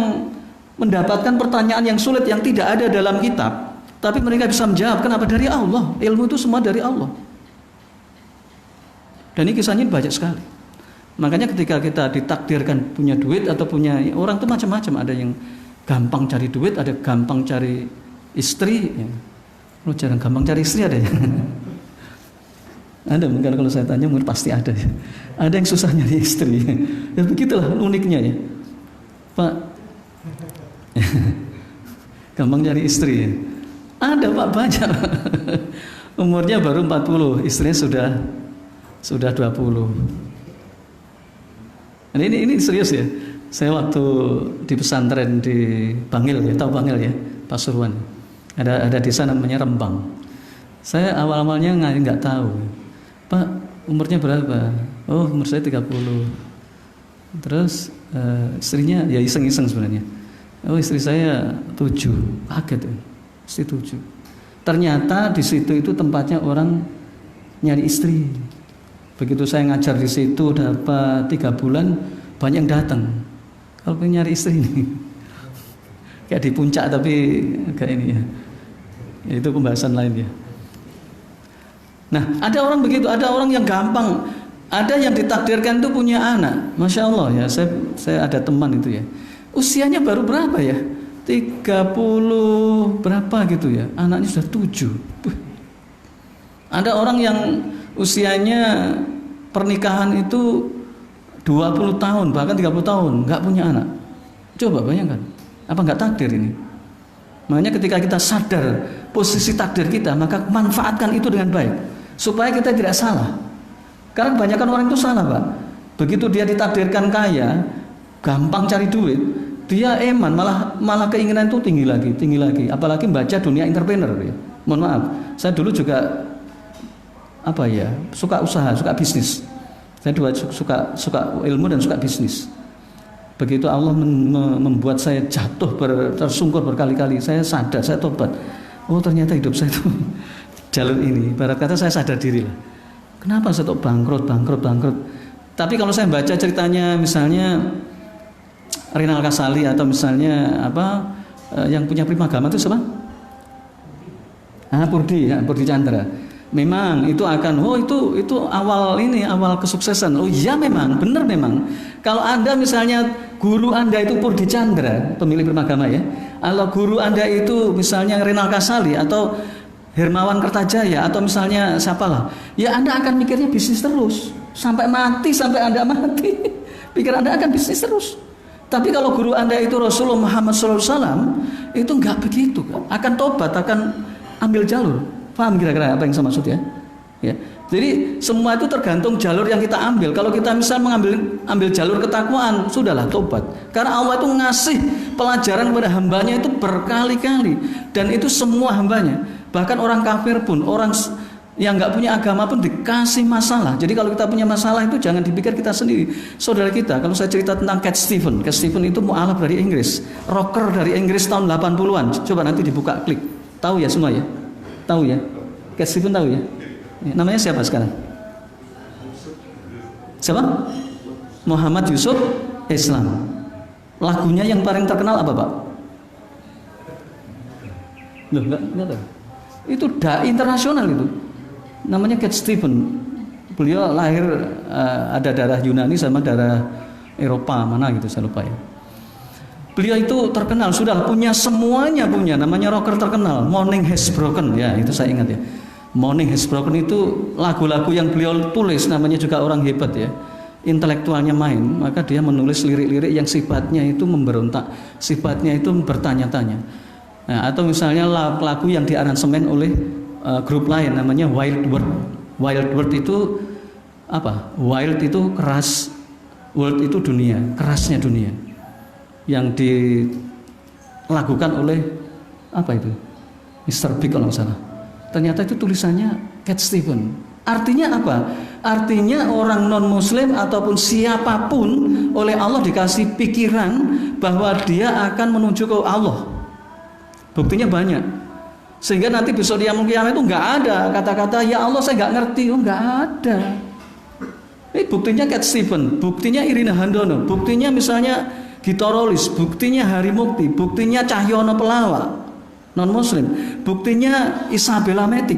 mendapatkan pertanyaan yang sulit yang tidak ada dalam kitab, tapi mereka bisa menjawab. Kenapa? Dari Allah. Ilmu itu semua dari Allah. Dan ini kisahnya banyak sekali. Makanya ketika kita ditakdirkan punya duit atau punya, orang itu macam-macam. Ada yang gampang cari duit, ada gampang cari istri ya. Lu jarang gampang cari istri ada ya? Ada mungkin kalau saya tanya mungkin pasti ada ya. Ada yang susah nyari istri ya begitulah uniknya ya Pak. Gampang cari istri ya. Ada Pak, banyak. Umurnya baru 40, istrinya sudah 20. Ini serius ya. Saya waktu di pesantren di Bangil ya, tahu Bangil ya, Pasuruan. Ada desa namanya Rembang. Saya awal-awalnya nggak tahu. Pak, umurnya berapa? Oh, umur saya 30. Terus istrinya ya iseng-iseng sebenarnya. Oh, istri saya 7. Kaget ya. Istri 7. Ternyata di situ itu tempatnya orang nyari istri. Begitu saya ngajar di situ dapat 3 bulan, banyak yang datang. Kalau pengen nyari istri ini, kayak di puncak tapi agak ini ya. Itu pembahasan lain ya. Nah, ada orang begitu, ada orang yang gampang, ada yang ditakdirkan itu punya anak. Masya Allah ya, saya ada teman itu ya. Usianya baru berapa ya? 30 berapa gitu ya. Anaknya sudah 7. Ada orang yang usianya pernikahan itu 20 tahun, bahkan 30 tahun, nggak punya anak. Coba bayangkan, apa nggak takdir ini? Makanya ketika kita sadar posisi takdir kita, maka manfaatkan itu dengan baik, supaya kita tidak salah. Karena kebanyakan orang itu salah Pak. Begitu dia ditakdirkan kaya, gampang cari duit, dia eman, malah keinginan itu tinggi lagi. Apalagi baca dunia entrepreneur ya. Mohon maaf, saya dulu juga suka usaha, suka bisnis. Saya suka ilmu dan suka bisnis. Begitu Allah membuat saya jatuh tersungkur berkali-kali, saya sadar, saya tobat. Oh ternyata hidup saya itu jalur ini. Ibarat kata saya sadar diri lah. Kenapa saya tuh bangkrut. Tapi kalau saya baca ceritanya misalnya Rinal Kasali atau misalnya yang punya Primagama itu siapa? Purdi Chandra. Memang itu akan, itu awal kesuksesan. Oh iya memang, benar memang. Kalau Anda misalnya guru Anda itu Purdi Chandra, pemilik Primagama ya. Kalau guru Anda itu misalnya Rinal Kasali atau Hermawan Kertajaya atau misalnya siapalah, ya Anda akan mikirnya bisnis terus sampai Anda mati. Pikir Anda akan bisnis terus. Tapi kalau guru Anda itu Rasulullah Muhammad SAW, itu enggak begitu kan. Akan tobat, akan ambil jalur. Paham kira-kira apa yang saya maksud ya? Ya. Jadi semua itu tergantung jalur yang kita ambil. Kalau kita misal ambil jalur ketakwaan, sudahlah tobat. Karena Allah itu ngasih pelajaran kepada hambanya itu berkali-kali, dan itu semua hambanya. Bahkan orang kafir pun, orang yang nggak punya agama pun dikasih masalah. Jadi kalau kita punya masalah itu jangan dipikir kita sendiri. Saudara kita, kalau saya cerita tentang Cat Stevens itu mu'alaf dari Inggris, rocker dari Inggris tahun 80-an. Coba nanti dibuka klik. Tahu ya semua ya? Tahu ya? Cat Stevens tahu ya? Namanya siapa sekarang? Siapa? Muhammad Yusuf Islam. Lagunya yang paling terkenal apa Pak? Loh, enggak tahu. Itu dai internasional itu. Namanya Cat Stevens. beliau lahir ada darah Yunani sama darah Eropa mana gitu saya lupa ya. Beliau itu terkenal, sudah punya semuanya punya, namanya rocker terkenal, Morning Has Broken ya, itu saya ingat ya. Morning Has Broken itu lagu-lagu yang beliau tulis, namanya juga orang hebat ya. Intelektualnya main, maka dia menulis lirik-lirik yang sifatnya itu memberontak, sifatnya itu bertanya-tanya. Nah, atau misalnya lagu yang diaransemen oleh grup lain namanya Wild World. Wild World itu apa? Wild itu keras, world itu dunia, kerasnya dunia. Yang dilakukan oleh apa itu? Mr. Big kalau nggak salah. Ternyata itu tulisannya Cat Stevens. Artinya apa? Artinya orang non-muslim ataupun siapapun oleh Allah dikasih pikiran bahwa dia akan menuju ke Allah. Buktinya banyak. Sehingga nanti besok di yaumul qiyamah itu nggak ada kata-kata ya Allah saya nggak ngerti, nggak ada. Ini buktinya Cat Stevens, buktinya Irina Handono, buktinya misalnya Gitorolis, buktinya Harimukti, buktinya Cahyono Pelawak, non-muslim, buktinya Isabella Metik,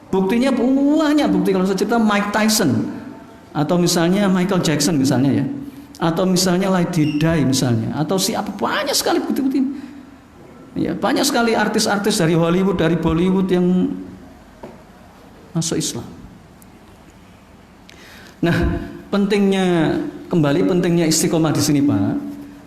buktinya banyak bukti. Kalau saya cerita Mike Tyson, atau misalnya Michael Jackson misalnya ya, atau misalnya Lady Di misalnya, atau siapa, banyak sekali bukti-bukti. Ya, banyak sekali artis-artis dari Hollywood, dari Bollywood yang masuk Islam. Nah, pentingnya istiqomah di sini Pak,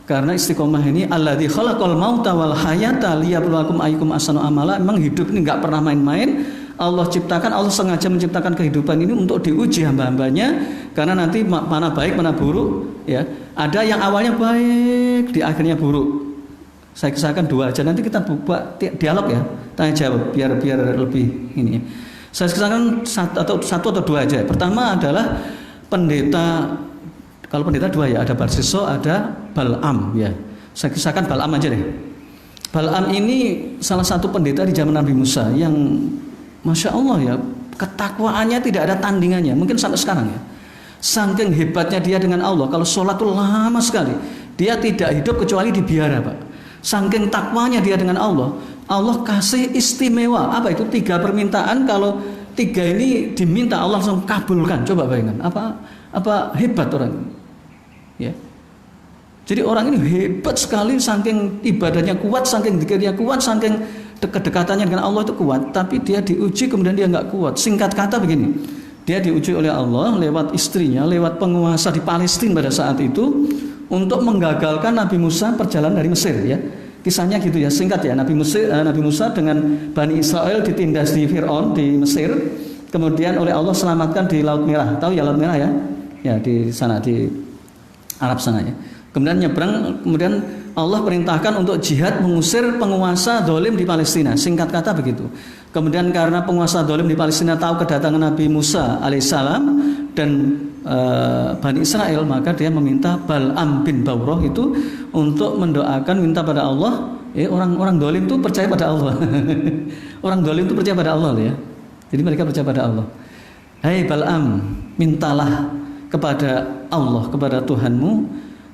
karena istiqomah ini alladzi khalaqal mauta wal hayata liyabluwakum ayyukum ahsanu amala. Memang hidup ini nggak pernah main-main. Allah ciptakan, Allah sengaja menciptakan kehidupan ini untuk diuji hamba-hambanya, karena nanti mana baik mana buruk ya. Ada yang awalnya baik, di akhirnya buruk. Saya kisahkan dua aja, nanti kita buat dialog ya, tanya jawab biar lebih ini. Saya kisahkan satu atau dua aja. Pertama adalah pendeta. Kalau pendeta dua ya, ada Barsiso, ada Bal'am ya. Saya kisahkan Bal'am aja deh. Bal'am ini salah satu pendeta di zaman Nabi Musa yang Masya Allah ya, ketakwaannya tidak ada tandingannya, mungkin sampai sekarang ya. Saking hebatnya dia dengan Allah, kalau sholat itu lama sekali. Dia tidak hidup kecuali di biara Pak. Saking takwanya dia dengan Allah, Allah kasih istimewa. Apa itu? 3 permintaan, kalau 3 ini diminta Allah langsung kabulkan. Coba bayangkan, apa hebat orang ini. Ya. Jadi orang ini hebat sekali, saking ibadahnya kuat, saking zikirnya kuat, saking kedekatannya dengan Allah itu kuat. Tapi dia diuji kemudian dia nggak kuat. Singkat kata begini, dia diuji oleh Allah lewat istrinya, lewat penguasa di Palestina pada saat itu, untuk menggagalkan Nabi Musa perjalanan dari Mesir ya. Kisahnya gitu ya, singkat ya. Nabi Musa dengan Bani Israel ditindas di Fir'aun di Mesir, kemudian oleh Allah selamatkan di Laut Merah. Tahu ya Laut Merah ya? Ya di sana di Arab sana ya. Kemudian nyebrang, kemudian Allah perintahkan untuk jihad mengusir penguasa dolim di Palestina. Singkat kata begitu. Kemudian karena penguasa dolim di Palestina tahu kedatangan Nabi Musa alaihissalam dan Bani Israel, maka dia meminta Bal'am bin Bawrah itu untuk mendoakan, minta pada Allah. Orang dolim itu percaya pada Allah. Orang dolim itu percaya pada Allah ya. Jadi mereka percaya pada Allah. Hai Bal'am, mintalah kepada Allah, kepada Tuhanmu,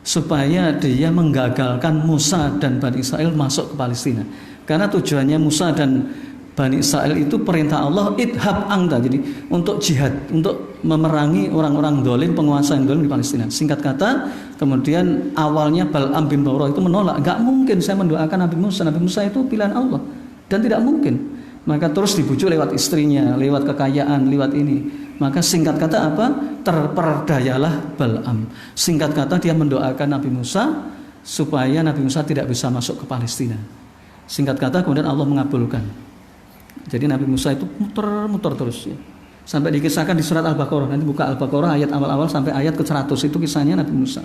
supaya dia menggagalkan Musa dan Bani Israel masuk ke Palestina. Karena tujuannya Musa dan Bani Israel itu perintah Allah idhab anta, jadi untuk jihad, untuk memerangi orang-orang dolim, penguasa yang dolim di Palestina. Singkat kata, kemudian awalnya Bal'am bin Bawrah itu menolak, nggak mungkin saya mendoakan Nabi Musa. Nabi Musa itu pilihan Allah dan tidak mungkin. Maka terus dibujuk lewat istrinya, lewat kekayaan, lewat ini. Maka singkat kata apa? Terperdayalah Bal'am. Singkat kata dia mendoakan Nabi Musa supaya Nabi Musa tidak bisa masuk ke Palestina. Singkat kata kemudian Allah mengabulkan. Jadi Nabi Musa itu muter terus ya. Sampai dikisahkan di surat Al-Baqarah. Nanti buka Al-Baqarah ayat awal-awal sampai ayat ke-100, itu kisahnya Nabi Musa.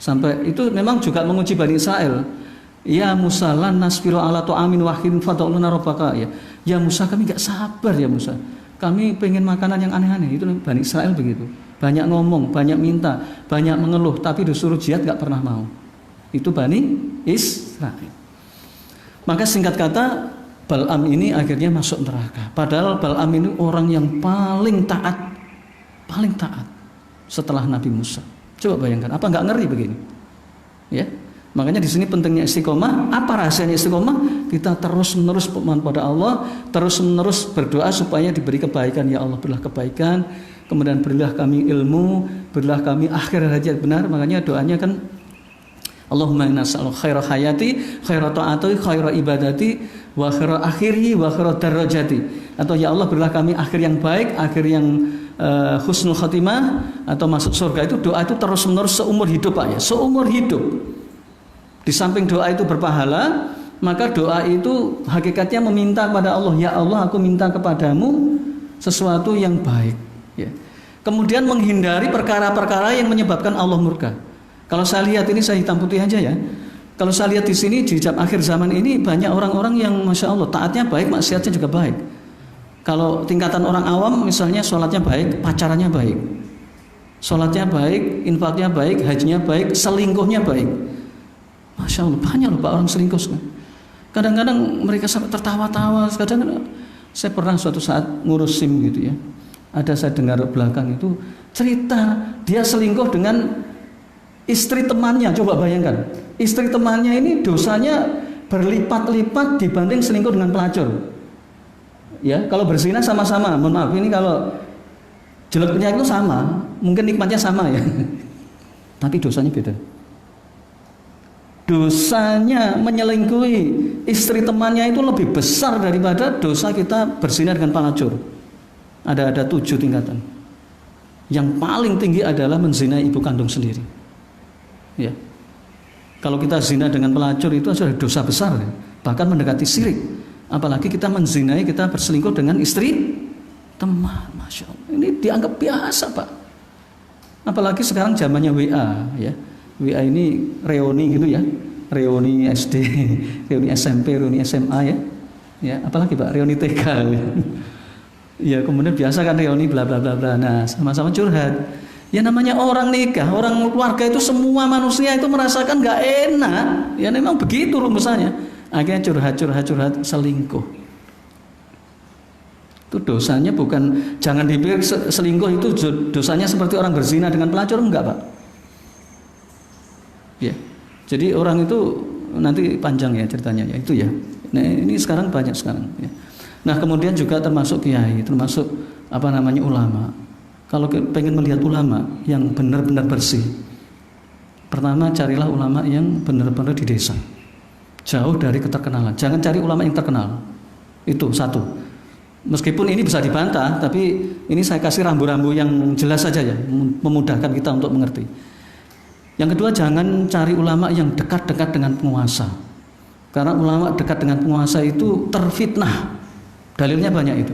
Sampai itu memang juga menguji Bani Israel. Ya Musa lan nasbiru ala ta'amin wahidin fad'ulana rabbaka ya. Ya Musa, kami enggak sabar ya Musa. Kami pengen makanan yang aneh-aneh. Itu Bani Israel begitu. Banyak ngomong, banyak minta, banyak mengeluh, tapi disuruh jihad enggak pernah mau. Itu Bani Israel. Maka singkat kata, Bal'am ini akhirnya masuk neraka. Padahal Bal'am ini orang yang paling taat setelah Nabi Musa. Coba bayangkan, apa nggak ngeri begini? Ya, Makanya di sini pentingnya istiqomah. Apa rahasianya istiqomah? Kita terus-menerus memohon pada Allah, terus-menerus berdoa supaya diberi kebaikan. Ya Allah, berilah kebaikan, kemudian berilah kami ilmu, berilah kami akhir hayat benar. Makanya doanya kan Allahumma inna nas'aluka khaira hayati, khaira ta'ati, khaira ibadati, wa khaira akhiri, wa khaira darajati. Atau ya Allah, berilah kami akhir yang baik, akhir yang husnul khatimah, atau masuk surga. Itu doa itu terus-menerus seumur hidup, Pak ya, seumur hidup. Di samping doa itu berpahala, maka doa itu hakikatnya meminta kepada Allah, ya Allah, aku minta kepadamu sesuatu yang baik. Ya. Kemudian menghindari perkara-perkara yang menyebabkan Allah murka. Kalau saya lihat ini, saya hitam putih aja ya. Kalau saya lihat di sini di akhir zaman ini banyak orang-orang yang masya Allah taatnya baik, maksiatnya juga baik. Kalau tingkatan orang awam misalnya sholatnya baik, pacarannya baik, sholatnya baik, infaknya baik, hajinya baik, selingkuhnya baik. Masya Allah, banyak loh Pak orang selingkuh. Kadang-kadang mereka sampai tertawa-tawa. Kadang saya pernah suatu saat ngurus SIM gitu ya. Ada saya dengar belakang itu cerita dia selingkuh dengan istri temannya. Coba bayangkan, istri temannya ini dosanya berlipat-lipat dibanding selingkuh dengan pelacur. Ya, kalau berzina sama-sama. Mohon maaf, ini kalau jeleknya itu sama, mungkin nikmatnya sama ya. Tapi dosanya beda. Dosanya menyelingkuhi istri temannya itu lebih besar daripada dosa kita berzina dengan pelacur. Ada 7 tingkatan. Yang paling tinggi adalah menzinai ibu kandung sendiri. Ya. Kalau kita zina dengan pelacur itu sudah dosa besar, ya. Bahkan mendekati syirik. Apalagi kita menzinai, kita berselingkuh dengan istri teman. Masya Allah. Ini dianggap biasa, Pak. Apalagi sekarang zamannya WA, ya. WA ini reuni gitu ya, reuni SD, reuni SMP, reuni SMA ya, ya apalagi Pak, reuni TK, ya kemudian biasa kan reuni bla bla bla bla, nah sama-sama curhat, ya namanya orang nikah, orang keluarga itu semua manusia itu merasakan nggak enak, ya memang begitu rumusannya, akhirnya curhat selingkuh. Itu dosanya bukan, jangan dipikir selingkuh itu dosanya seperti orang berzina dengan pelacur, enggak Pak. Ya, jadi orang itu nanti panjang ya ceritanya ya itu ya. Nah ini sekarang banyak sekarang. Ya. Nah kemudian juga termasuk kiai, termasuk ulama. Kalau pengen melihat ulama yang benar-benar bersih, pertama carilah ulama yang benar-benar di desa, jauh dari keterkenalan. Jangan cari ulama yang terkenal. Itu satu. Meskipun ini bisa dibantah, tapi ini saya kasih rambu-rambu yang jelas saja ya, memudahkan kita untuk mengerti. Yang kedua, jangan cari ulama yang dekat-dekat dengan penguasa. Karena ulama dekat dengan penguasa itu terfitnah. Dalilnya banyak itu.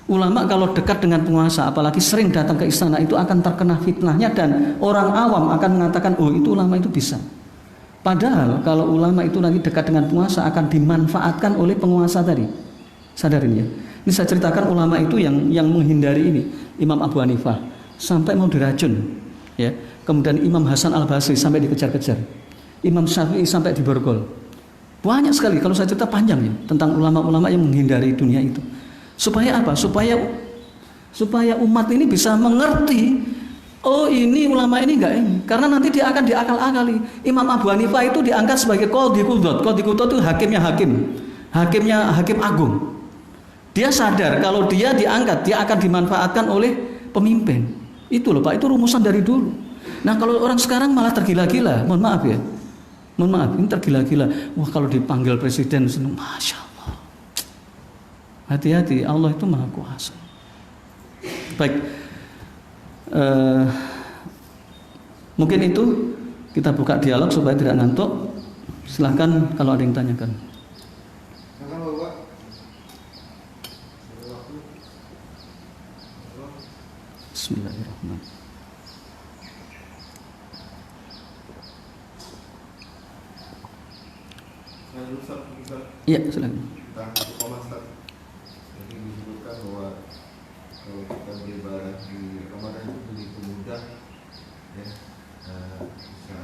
Ulama kalau dekat dengan penguasa, apalagi sering datang ke istana, itu akan terkena fitnahnya dan orang awam akan mengatakan, oh itu ulama itu bisa. Padahal kalau ulama itu nanti dekat dengan penguasa akan dimanfaatkan oleh penguasa tadi. Sadarin ya. Ini saya ceritakan ulama itu yang menghindari ini. Imam Abu Hanifah sampai mau diracun. Ya. Kemudian Imam Hasan Al-Basri sampai dikejar-kejar, Imam Syafi'i sampai diborgol. Banyak sekali kalau saya cerita panjang ya tentang ulama-ulama yang menghindari dunia itu. Supaya apa? Supaya umat ini bisa mengerti, oh ini ulama ini enggak ini. Karena nanti dia akan diakal-akali. Imam Abu Hanifah itu diangkat sebagai qadhi qudhat. Qadhi qudhat itu hakimnya hakim agung. Dia sadar kalau dia diangkat, dia akan dimanfaatkan oleh pemimpin. Itu loh Pak, itu rumusan dari dulu. Nah kalau orang sekarang malah tergila-gila, mohon maaf ya, ini tergila-gila. Wah kalau dipanggil presiden, masya Allah. Hati-hati, Allah itu maha kuasa. Baik, mungkin itu kita buka dialog supaya tidak ngantuk. Silahkan kalau ada yang tanyakan. Bismillahirrahmanirrahim. Iya, silakan. Tentang istiqomah Ustaz. Jadi disebutkan bahwa kalau kita beribadah di Ramadan itu begitu mudah ya, bisa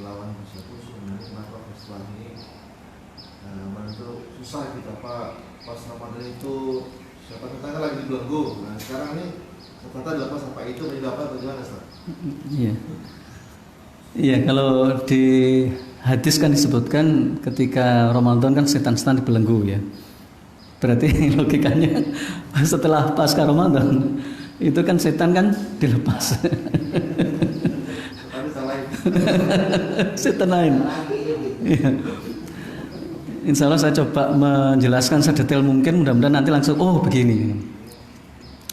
melawan dosa khusus, kenapa setelah ini itu susah kita Pak. Pas Ramadan itu siapa tetangga lagi dibelenggu. Nah sekarang ini ternyata dilepas apa itu menjadi apa bagaimana Ustaz? Iya. Iya, kalau di hadis kan disebutkan ketika Ramadan kan setan-setan dibelenggu ya. Berarti logikanya setelah pasca Ramadan itu kan setan kan dilepas. Tapi salah. Setan lain. Iya. Insya Allah saya coba menjelaskan sedetail mungkin, mudah-mudahan nanti langsung oh begini.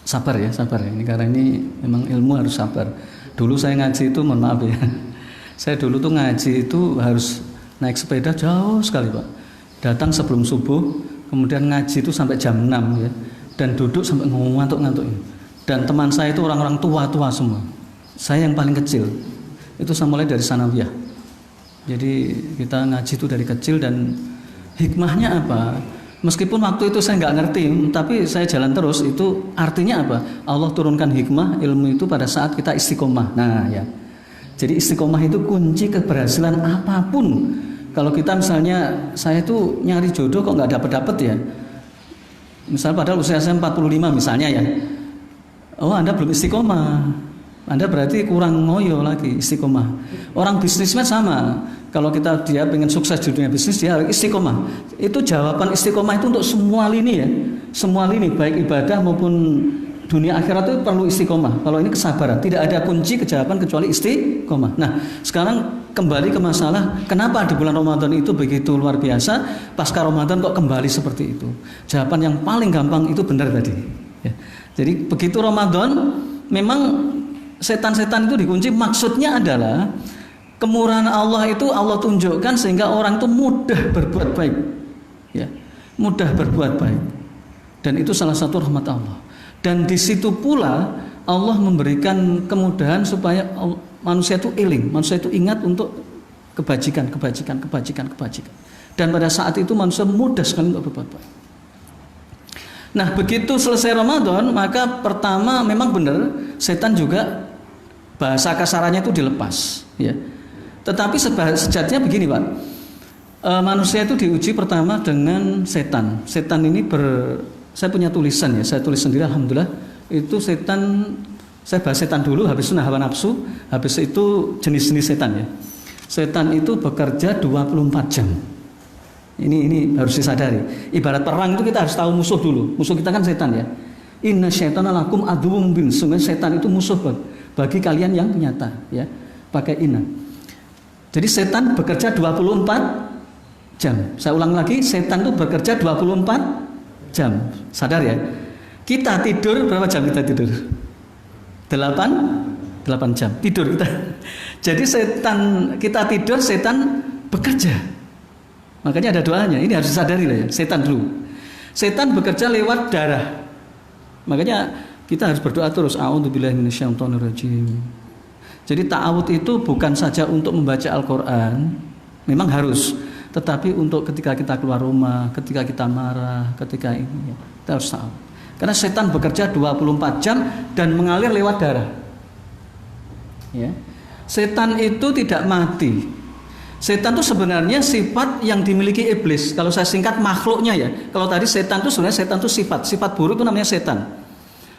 Sabar ya. Ini karena ini memang ilmu harus sabar. Dulu saya ngaji itu mohon maaf ya. Saya dulu tuh ngaji itu harus naik sepeda jauh sekali Pak. Datang sebelum subuh, kemudian ngaji itu sampai jam 6 ya. Dan duduk sampai ngantuk-ngantuk. Dan teman saya itu orang-orang tua-tua semua. Saya yang paling kecil. Itu saya mulai dari sanawiyah. Jadi kita ngaji itu dari kecil dan hikmahnya apa? Meskipun waktu itu saya nggak ngerti, tapi saya jalan terus. Itu artinya apa? Allah turunkan hikmah ilmu itu pada saat kita istiqomah. Nah ya. Jadi istiqomah itu kunci keberhasilan apapun. Kalau kita misalnya saya tuh nyari jodoh kok nggak dapet ya. Misal padahal usia saya 45 misalnya ya. Oh Anda belum istiqomah. Anda berarti kurang ngoyo lagi istiqomah. Orang bisnismen sama. Kalau dia pengen sukses di dunia bisnis dia harus istiqomah. Itu jawaban istiqomah itu untuk semua lini ya. Semua lini baik ibadah maupun dunia akhirat itu perlu istiqomah. Kalau ini kesabaran, tidak ada kunci kejawaban kecuali istiqomah. Nah, sekarang kembali ke masalah kenapa di bulan Ramadan itu begitu luar biasa, pasca Ramadan kok kembali seperti itu. Jawaban yang paling gampang itu benar tadi. Ya. Jadi begitu Ramadan, memang setan-setan itu dikunci. Maksudnya adalah kemurahan Allah itu Allah tunjukkan sehingga orang itu mudah berbuat baik. Ya, mudah berbuat baik. Dan itu salah satu rahmat Allah. Dan di situ pula Allah memberikan kemudahan supaya manusia itu iling, manusia itu ingat untuk kebajikan. Dan pada saat itu manusia mudah sekali untuk berbuat baik. Nah, begitu selesai Ramadan, maka pertama memang benar setan juga bahasa kasarannya itu dilepas, ya. Tetapi sejatinya begini, Pak. Manusia itu diuji pertama dengan setan. Setan ini saya punya tulisan ya, saya tulis sendiri alhamdulillah. Itu setan, saya bahas setan dulu, habis itu hawa nafsu, habis itu jenis-jenis setan ya. Setan itu bekerja 24 jam. Ini harus disadari. Ibarat perang itu kita harus tahu musuh dulu. Musuh kita kan setan ya. Inna syaitana lakum aduwwum mubin. Sungguh setan itu musuh bagi kalian yang nyata ya. Pakai inna. Jadi setan bekerja 24 jam. Saya ulang lagi, setan itu bekerja 24 jam. Sadar ya. Kita tidur berapa jam kita tidur? 8 jam tidur kita. Jadi kita tidur, setan bekerja. Makanya ada doanya. Ini harus disadari lah ya. Setan dulu. Setan bekerja lewat darah. Makanya kita harus berdoa terus. A'udzubillahi minasyaitonirrajim. Jadi ta'awud itu bukan saja untuk membaca Al-Quran, memang harus. Tetapi untuk ketika kita keluar rumah, ketika kita marah, ketika ini, kita harus ta'awud. Karena setan bekerja 24 jam dan mengalir lewat darah. Ya. Setan itu tidak mati. Setan itu sebenarnya sifat yang dimiliki iblis. Kalau saya singkat makhluknya ya. Kalau tadi setan itu sebenarnya setan itu sifat buruk itu namanya setan.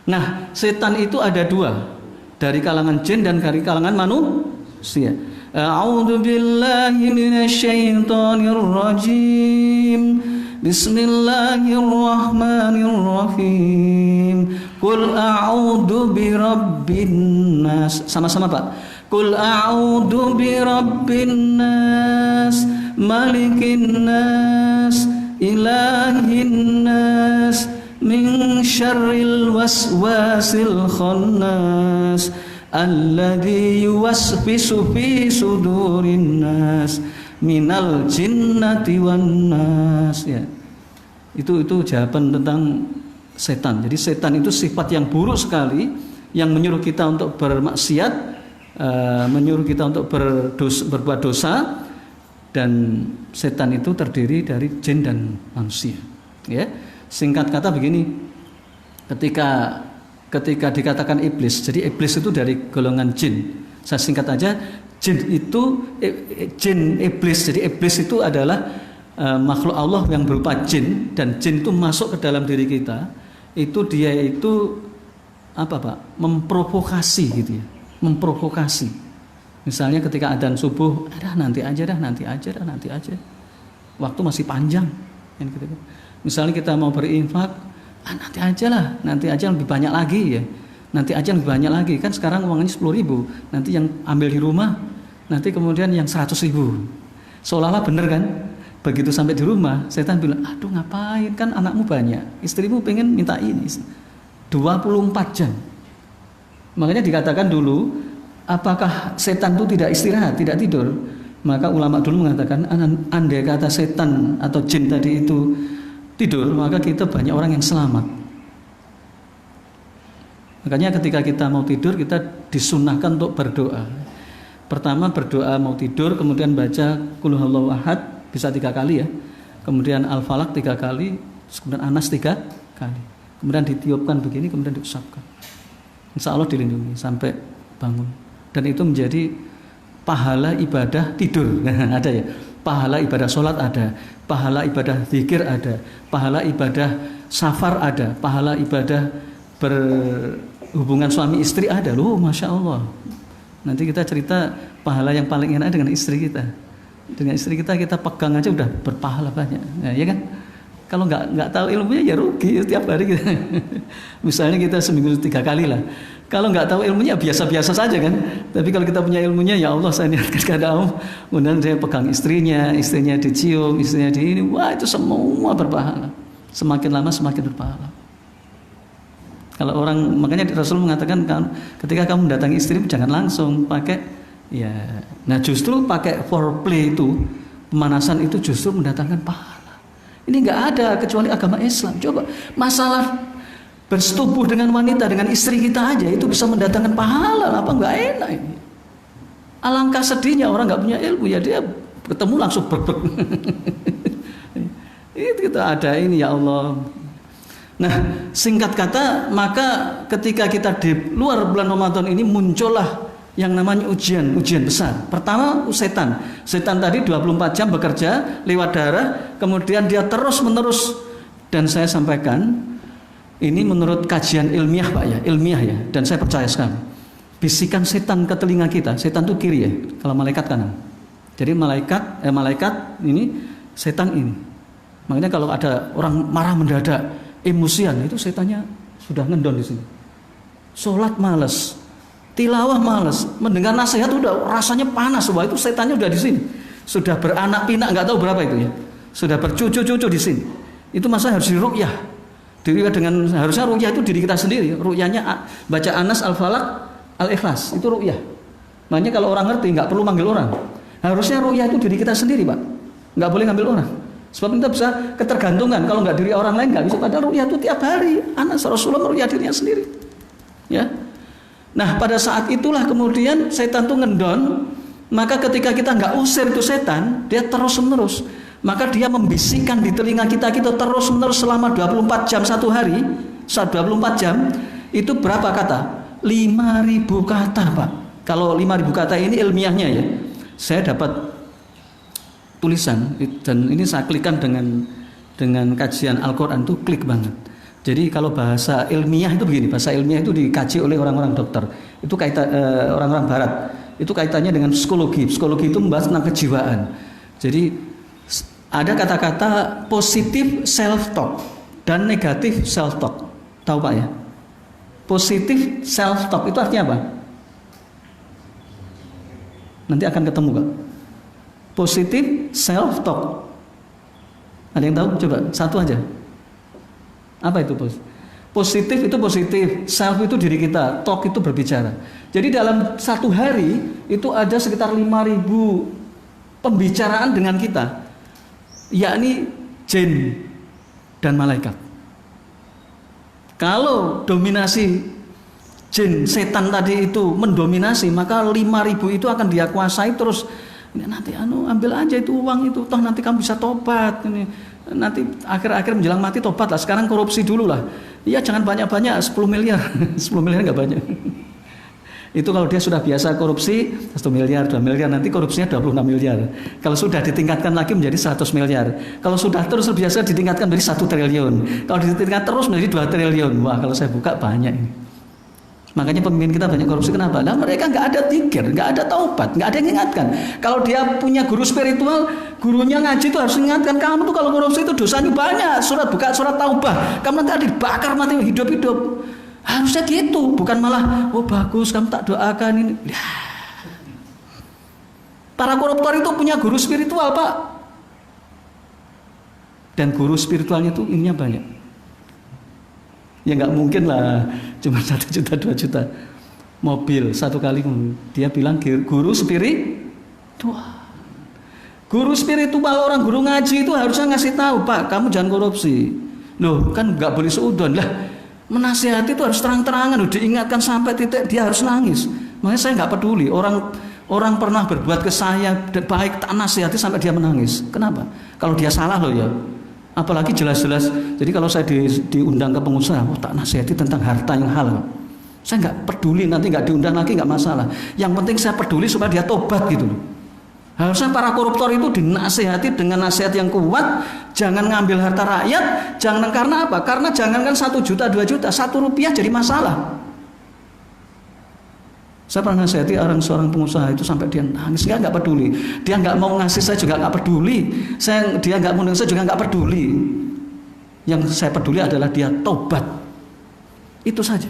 Nah, setan itu ada dua, dari kalangan jin dan dari kalangan manusia. A'udzu billahi minasyaitonir rajim. Bismillahirrahmanirrahim. Qul a'udzu birabbin nas. Sama-sama, Pak. Qul a'udzu birabbin nas, malikin nas, ilahin nas, min syarril waswasil khannas, alladzi yuwaswisu fi sudurin nas, minal jinnati wan nas. Ya. Itu jawaban tentang setan. Jadi setan itu sifat yang buruk sekali yang menyuruh kita untuk bermaksiat, menyuruh kita untuk berbuat dosa, dan setan itu terdiri dari jin dan manusia. Ya. Singkat kata begini, ketika dikatakan iblis, jadi iblis itu dari golongan jin. Saya singkat aja, jin iblis. Jadi iblis itu adalah makhluk Allah yang berupa jin, dan jin itu masuk ke dalam diri kita. Dia itu apa, Pak? Memprovokasi gitu ya. Memprovokasi. Misalnya ketika adzan subuh, nanti aja. Waktu masih panjang. Misalnya kita mau berinfak, nanti aja lebih banyak lagi ya. Nanti aja lebih banyak lagi. Kan sekarang uangnya 10.000, nanti yang ambil di rumah, nanti kemudian yang 100.000. Seolah-olah bener kan? Begitu sampai di rumah, setan bilang, aduh ngapain, kan anakmu banyak, istrimu pengen minta ini. 24 jam. Makanya dikatakan dulu, apakah setan itu tidak istirahat, tidak tidur? Maka ulama dulu mengatakan, andai kata setan atau jin tadi itu tidur, maka kita banyak orang yang selamat. Makanya ketika kita mau tidur, kita disunahkan untuk berdoa. Pertama berdoa mau tidur, kemudian baca Qul huwallahu ahad, bisa 3 kali ya. Kemudian Al-Falaq 3 kali, kemudian Anas 3 kali. Kemudian ditiupkan begini, kemudian diusapkan. Insya Allah dilindungi sampai bangun. Dan itu menjadi pahala ibadah tidur. Ada ya. Pahala ibadah sholat ada, pahala ibadah zikir ada, pahala ibadah safar ada, pahala ibadah berhubungan suami istri ada. Loh, Masya Allah. Nanti kita cerita pahala yang paling enak dengan istri kita. Dengan istri kita pegang aja udah berpahala banyak. Nah, ya kan? Kalau nggak tahu ilmunya ya rugi setiap hari kita. Misalnya kita seminggu 3 kali lah. Kalau nggak tahu ilmunya biasa-biasa saja kan. Tapi kalau kita punya ilmunya, ya Allah saya niatkan kepada Allah. Kemudian saya pegang istrinya dicium, istrinya di ini. Wah itu semua berpahala. Semakin lama semakin berpahala. Kalau orang, makanya Rasul mengatakan ketika kamu mendatangi istrimu jangan langsung pakai ya. Nah justru pakai foreplay itu, pemanasan itu justru mendatangkan pahala. Ini nggak ada kecuali agama Islam. Coba masalah bersetubuh dengan wanita, dengan istri kita aja itu bisa mendatangkan pahala. Apa nggak enak ini? Alangkah sedihnya orang nggak punya ilmu ya dia ketemu langsung berbek. Itu kita ada ini ya Allah. Nah singkat kata, maka ketika kita di luar bulan Ramadan ini muncullah yang namanya ujian besar. Pertama setan tadi 24 jam bekerja lewat darah, kemudian dia terus menerus, dan saya sampaikan ini menurut kajian ilmiah Pak ya, dan saya percaya sekali. Bisikan setan ke telinga kita, setan itu kiri ya, kalau malaikat kanan. Jadi malaikat ini, setan ini. Makanya kalau ada orang marah mendadak, emosian, itu setannya sudah ngendon di sini. Sholat malas, tilawah malas, mendengar nasihat udah rasanya panas, wah itu setannya udah di sini. Sudah beranak pinak nggak tahu berapa itu ya. Sudah bercucu-cucu di sini. Itu masa harus diruqyah. Diriwayat dengan harusnya ruqyah itu diri kita sendiri. Ruqyahnya baca Anas, Al-Falaq, Al-Ikhlas, itu ruqyah. Makanya kalau orang ngerti nggak perlu manggil orang. Harusnya ruqyah itu diri kita sendiri, Pak. Nggak boleh ngambil orang. Sebab kita bisa ketergantungan, kalau nggak diri orang lain nggak bisa. Padahal ruqyah itu tiap hari. Anas Rasulullah meruqyah dirinya sendiri. Ya. Nah pada saat itulah kemudian setan itu ngendon. Maka ketika kita nggak usir itu setan, dia terus menerus. Maka dia membisikkan di telinga kita terus menerus selama 24 jam satu hari. Saat 24 jam itu berapa kata? 5.000 kata Pak. Kalau 5.000 kata ini ilmiahnya ya. Saya dapat tulisan dan ini saya klikkan dengan kajian Al-Quran itu klik banget. Jadi kalau bahasa ilmiah itu begini, bahasa ilmiah itu dikaji oleh orang-orang dokter. Itu kaitan orang-orang barat. Itu kaitannya dengan psikologi. Psikologi itu membahas tentang kejiwaan. Jadi ada kata-kata positif self talk dan negatif self talk. Tahu Pak ya? Positif self talk itu artinya apa? Nanti akan ketemu Pak. Positif self talk. Ada yang tahu? Coba satu aja. Apa itu bos? Positif itu positif, self itu diri kita, talk itu berbicara. Jadi dalam satu hari itu ada sekitar 5.000 pembicaraan dengan kita, yakni jin dan malaikat. Kalau dominasi jin, setan tadi itu mendominasi, maka 5.000 itu akan dia kuasai terus. Nanti ambil aja itu uang itu, toh nanti kamu bisa tobat ini. Nanti akhir-akhir menjelang mati tobat lah. Sekarang korupsi dulu lah. Ya jangan banyak-banyak, 10 miliar 10 miliar nggak banyak. Itu kalau dia sudah biasa korupsi 1 miliar, 2 miliar, nanti korupsinya 26 miliar. Kalau sudah ditingkatkan lagi menjadi 100 miliar. Kalau sudah terus biasa ditingkatkan menjadi 1 triliun. Kalau ditingkatkan terus menjadi 2 triliun. Wah kalau saya buka banyak ini. Makanya pemimpin kita banyak korupsi. Kenapa? Nah, mereka nggak ada zikir, nggak ada taubat, nggak ada yang ingatkan. Kalau dia punya guru spiritual, gurunya ngaji itu harus ingatkan, kamu tuh kalau korupsi itu dosanya banyak. Buka surat taubah, kamu nanti dibakar mati hidup-hidup. Harusnya gitu, bukan malah, oh bagus kamu tak doakan ini. Ya. Para koruptor itu punya guru spiritual, Pak. Dan guru spiritualnya itu ininya banyak. Ya nggak mungkin lah cuma 1 juta 2 juta mobil satu kali. Dia bilang guru spiritual. Guru spiritual, orang guru ngaji itu harusnya ngasih tahu, Pak, kamu jangan korupsi. Loh, kan nggak boleh seudon lah. Menasihati itu harus terang-terangan, diingatkan sampai titik dia harus nangis. Makanya saya nggak peduli orang pernah berbuat ke saya baik, tak nasihati sampai dia menangis. Kenapa? Kalau dia salah loh ya. Apalagi jelas-jelas. Jadi kalau saya diundang ke pengusaha, tak nasihati tentang harta yang halal. Saya nggak peduli, nanti nggak diundang lagi nggak masalah. Yang penting saya peduli supaya dia tobat gitu loh. Harusnya para koruptor itu dinasihati dengan nasihat yang kuat. Jangan ngambil harta rakyat. Jangan, karena apa? Karena jangankan 1 juta 2 juta, 1 rupiah jadi masalah. Saya pernah nasihati seorang pengusaha itu sampai dia nangis, nggak peduli. Dia nggak mau ngasih, saya juga nggak peduli. Dia nggak mau ngasih, saya juga nggak peduli. Yang saya peduli adalah dia tobat. Itu saja.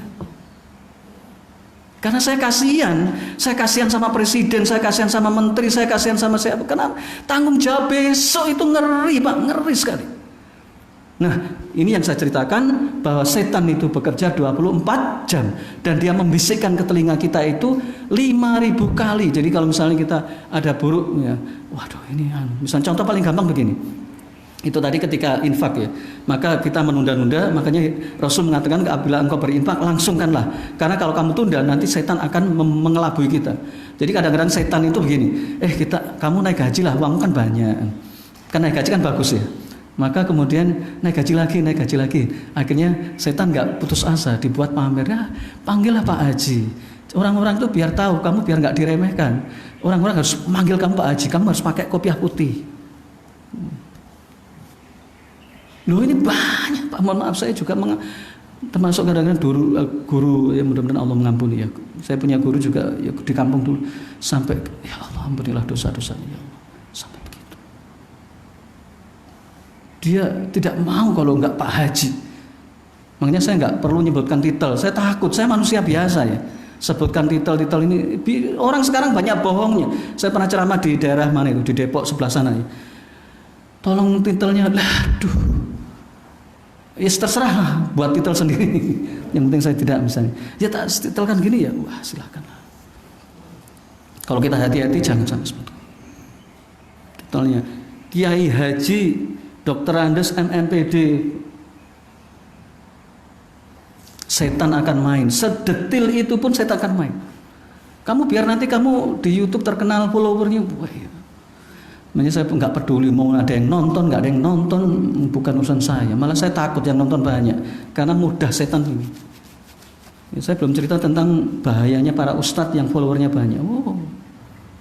Karena saya kasihan sama presiden, saya kasihan sama menteri, saya kasihan sama siapa. Karena tanggung jawab besok itu ngeri, Pak, ngeri sekali. Nah, ini yang saya ceritakan, bahwa setan itu bekerja 24 jam dan dia membisikkan ke telinga kita itu 5.000 kali. Jadi kalau misalnya kita ada buruk ya, waduh ini misalnya contoh paling gampang begini. Itu tadi ketika infak ya, maka kita menunda-nunda. Makanya Rasul mengatakan, apabila engkau berinfak langsungkanlah, karena kalau kamu tunda nanti setan akan mengelabui kita. Jadi kadang-kadang setan itu begini, kamu naik gaji lah, uangmu kan banyak, kan naik gaji kan bagus ya. Maka kemudian naik gaji lagi. Akhirnya setan nggak putus asa, dibuat pamer. Ya, panggillah Pak Haji. Orang-orang itu biar tahu, kamu biar nggak diremehkan. Orang-orang harus manggil kamu Pak Haji, kamu harus pakai kopiah putih. Loh ini banyak, Pak. Mohon maaf, saya juga termasuk kadang-kadang guru ya, mudah-mudahan Allah mengampuni ya. Saya punya guru juga ya, di kampung dulu sampai ya Allah ampunilah dosa-dosanya ya Allah. Sampai begitu. Dia tidak mau kalau enggak Pak Haji. Makanya saya enggak perlu menyebutkan titel. Saya takut, saya manusia biasa ya. Sebutkan titel-titel ini, orang sekarang banyak bohongnya. Saya pernah ceramah di daerah mana itu, di Depok sebelah sana ya. Tolong titelnya, aduh. Ya terserah lah, buat titel sendiri. Yang penting saya tidak misalnya. Ya tak titelkan gini ya, wah silakan. Kalau kita hati-hati jangan sampai seperti itu. Titelnya Kiai Haji Dr. Andes MMPD. Setan akan main. Sedetil itu pun setan akan main. Kamu biar nanti kamu di YouTube terkenal followernya. Wah, ya. Makanya saya nggak peduli mau ada yang nonton, nggak ada yang nonton, bukan urusan saya. Malah saya takut yang nonton banyak, karena mudah setan ini. Ya, saya belum cerita tentang bahayanya para ustadz yang followernya banyak. Oh,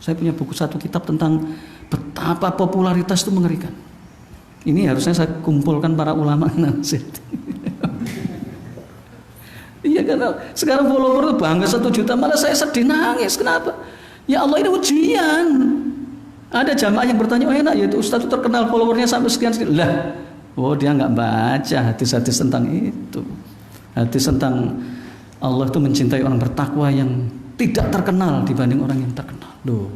saya punya buku 1 kitab tentang betapa popularitas itu mengerikan. Ini harusnya saya kumpulkan para ulama nasihat. Iya, karena sekarang follower itu bangga 1 juta, malah saya sedih nangis. Kenapa? Ya Allah, ini ujian. Ada jamaah yang bertanya, oh enak ya itu Ustaz itu terkenal followernya sampai sekian-sekian. Lah, oh dia nggak baca hadis-hadis tentang itu. Hadis tentang Allah itu mencintai orang bertakwa yang tidak terkenal dibanding orang yang terkenal. Loh.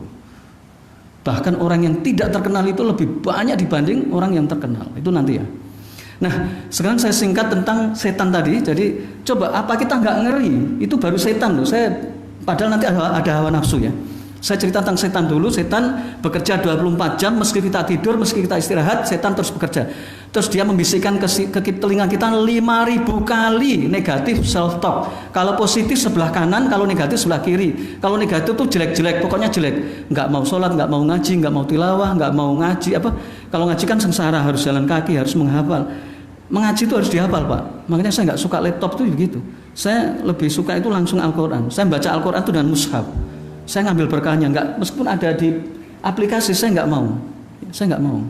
Bahkan orang yang tidak terkenal itu lebih banyak dibanding orang yang terkenal. Itu nanti ya. Nah, sekarang saya singkat tentang setan tadi. Jadi coba apa kita nggak ngeri? Itu baru setan loh. Padahal nanti ada hawa nafsu ya. Saya cerita tentang setan dulu. Setan bekerja 24 jam, meski kita tidur, meski kita istirahat, setan terus bekerja. Terus dia membisikkan ke telinga kita 5.000 kali negatif self talk. Kalau positif sebelah kanan, kalau negatif sebelah kiri. Kalau negatif tuh jelek-jelek, pokoknya jelek. Nggak mau sholat, nggak mau ngaji, nggak mau tilawah, nggak mau ngaji apa. Kalau ngaji kan sengsara, harus jalan kaki, harus menghafal. Mengaji itu harus dihafal, Pak. Makanya saya nggak suka laptop tuh begitu. Saya lebih suka itu langsung Al-Quran. Saya baca Al-Quran itu dengan mushaf. Saya ngambil berkahnya, nggak, meskipun ada di aplikasi saya nggak mau. Saya nggak mau.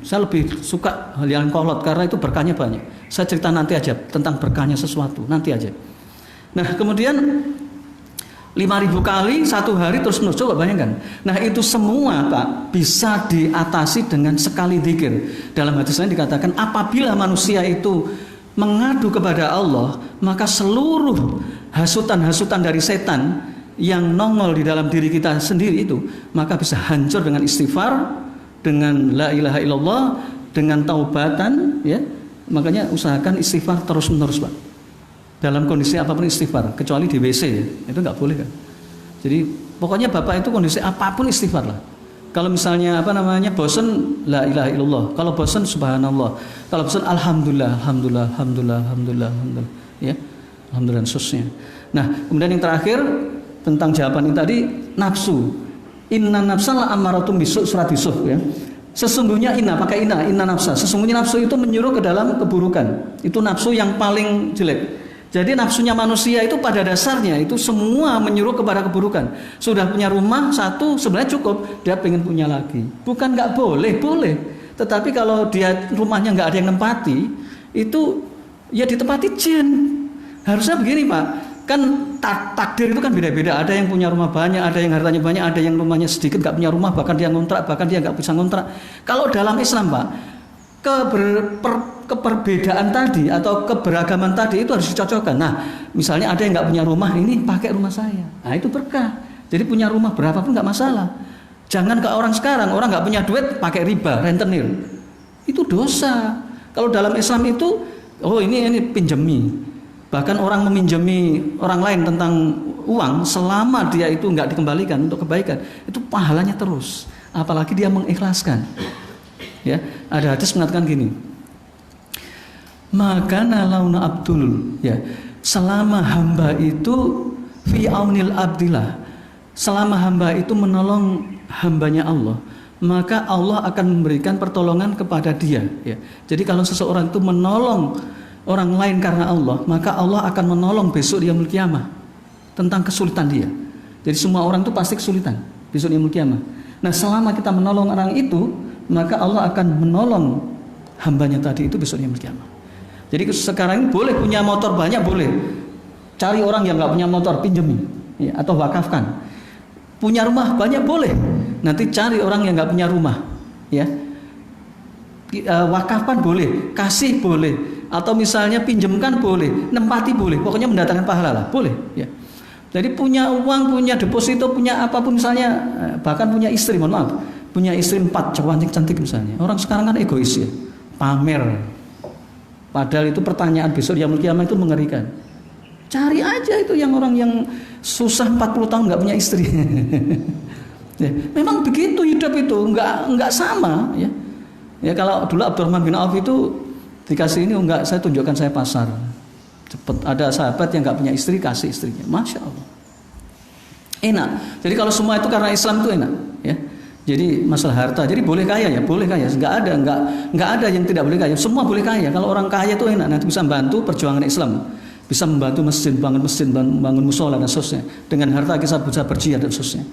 Saya lebih suka hal yang kolot karena itu berkahnya banyak. Saya cerita nanti aja tentang berkahnya sesuatu, nanti aja. Nah kemudian 5.000 kali satu hari terus menerus, coba bayangkan. Nah itu semua Pak bisa diatasi dengan sekali zikir. Dalam hadis lain dikatakan apabila manusia itu mengadu kepada Allah, maka seluruh hasutan-hasutan dari setan yang nongol di dalam diri kita sendiri itu, maka bisa hancur dengan istighfar, dengan la ilaha illallah, dengan taubatan, ya. Makanya usahakan istighfar terus menerus Pak. Dalam kondisi apapun istighfar, kecuali di WC ya, itu nggak boleh kan. Jadi pokoknya Bapak itu kondisi apapun istighfar lah. Kalau misalnya bosan la ilaha illallah, kalau bosan subhanallah, kalau bosan alhamdulillah, ya, alhamdulillah khususnya. Nah kemudian yang terakhir tentang jawaban ini tadi, nafsu. Inna nafsa la amaratum bisu, surat Yusuf ya. Sesungguhnya pakai inna nafsa. Sesungguhnya nafsu itu menyuruh ke dalam keburukan. Itu nafsu yang paling jelek. Jadi nafsunya manusia itu pada dasarnya itu semua menyuruh kepada keburukan. Sudah punya rumah satu sebenarnya cukup, dia pengen punya lagi. Bukan nggak boleh, boleh. Tetapi kalau dia rumahnya nggak ada yang nempati, itu ya ditempati jin. Harusnya begini Pak, kan takdir itu kan beda-beda. Ada yang punya rumah banyak, ada yang hartanya banyak, ada yang rumahnya sedikit nggak punya rumah, bahkan dia ngontrak, bahkan dia nggak bisa ngontrak. Kalau dalam Islam Pak, keperbedaan tadi atau keberagaman tadi itu harus dicocokkan. Nah, misalnya ada yang nggak punya rumah, ini pakai rumah saya. Nah, itu berkah. Jadi punya rumah berapapun nggak masalah. Jangan ke orang sekarang, orang nggak punya duit pakai riba, rentenir. Itu dosa. Kalau dalam Islam itu, ini pinjemi. Bahkan orang meminjami orang lain tentang uang selama dia itu nggak dikembalikan untuk kebaikan, itu pahalanya terus. Apalagi dia mengikhlaskan. Ya, ada hadis mengatakan gini. Maka launa abdul, ya, selama hamba itu fi aunil abdillah, selama hamba itu menolong hambanya Allah, maka Allah akan memberikan pertolongan kepada dia, ya. Jadi kalau seseorang itu menolong orang lain karena Allah, maka Allah akan menolong besok di yaumul kiamah tentang kesulitan dia. Jadi semua orang itu pasti kesulitan besok di yaumul kiamah. Nah, selama kita menolong orang itu, maka Allah akan menolong hambanya tadi itu besok di yaumul kiamah. Jadi sekarang ini boleh punya motor banyak, boleh cari orang yang nggak punya motor pinjemi, ya, atau wakafkan. Punya rumah banyak boleh, nanti cari orang yang nggak punya rumah, ya, wakafkan boleh, kasih boleh, atau misalnya pinjemkan boleh, nempati boleh, pokoknya mendatangkan pahala lah, boleh, ya. Jadi punya uang, punya deposito, punya apapun misalnya, bahkan punya istri, mohon maaf, punya istri 4 cantik misalnya. Orang sekarang kan egois ya, pamer. Padahal itu pertanyaan besok yaumul kiamah itu mengerikan. Cari aja itu yang orang yang susah 40 tahun nggak punya istri. Ya, memang begitu hidup itu, nggak sama ya. Ya kalau dulu Abdurrahman bin Auf itu dikasih ini, enggak, saya tunjukkan saya pasar. Cepet, ada sahabat yang nggak punya istri kasih istrinya, masya Allah. Enak. Jadi kalau semua itu karena Islam itu enak, ya. Jadi masalah harta, jadi boleh kaya ya, boleh kaya. Nggak ada yang tidak boleh kaya. Semua boleh kaya. Kalau orang kaya itu enak, nanti bisa membantu perjuangan Islam, bisa membantu masjid, bangun musola dan seterusnya. Dengan harta kita bisa berjihad dan seterusnya.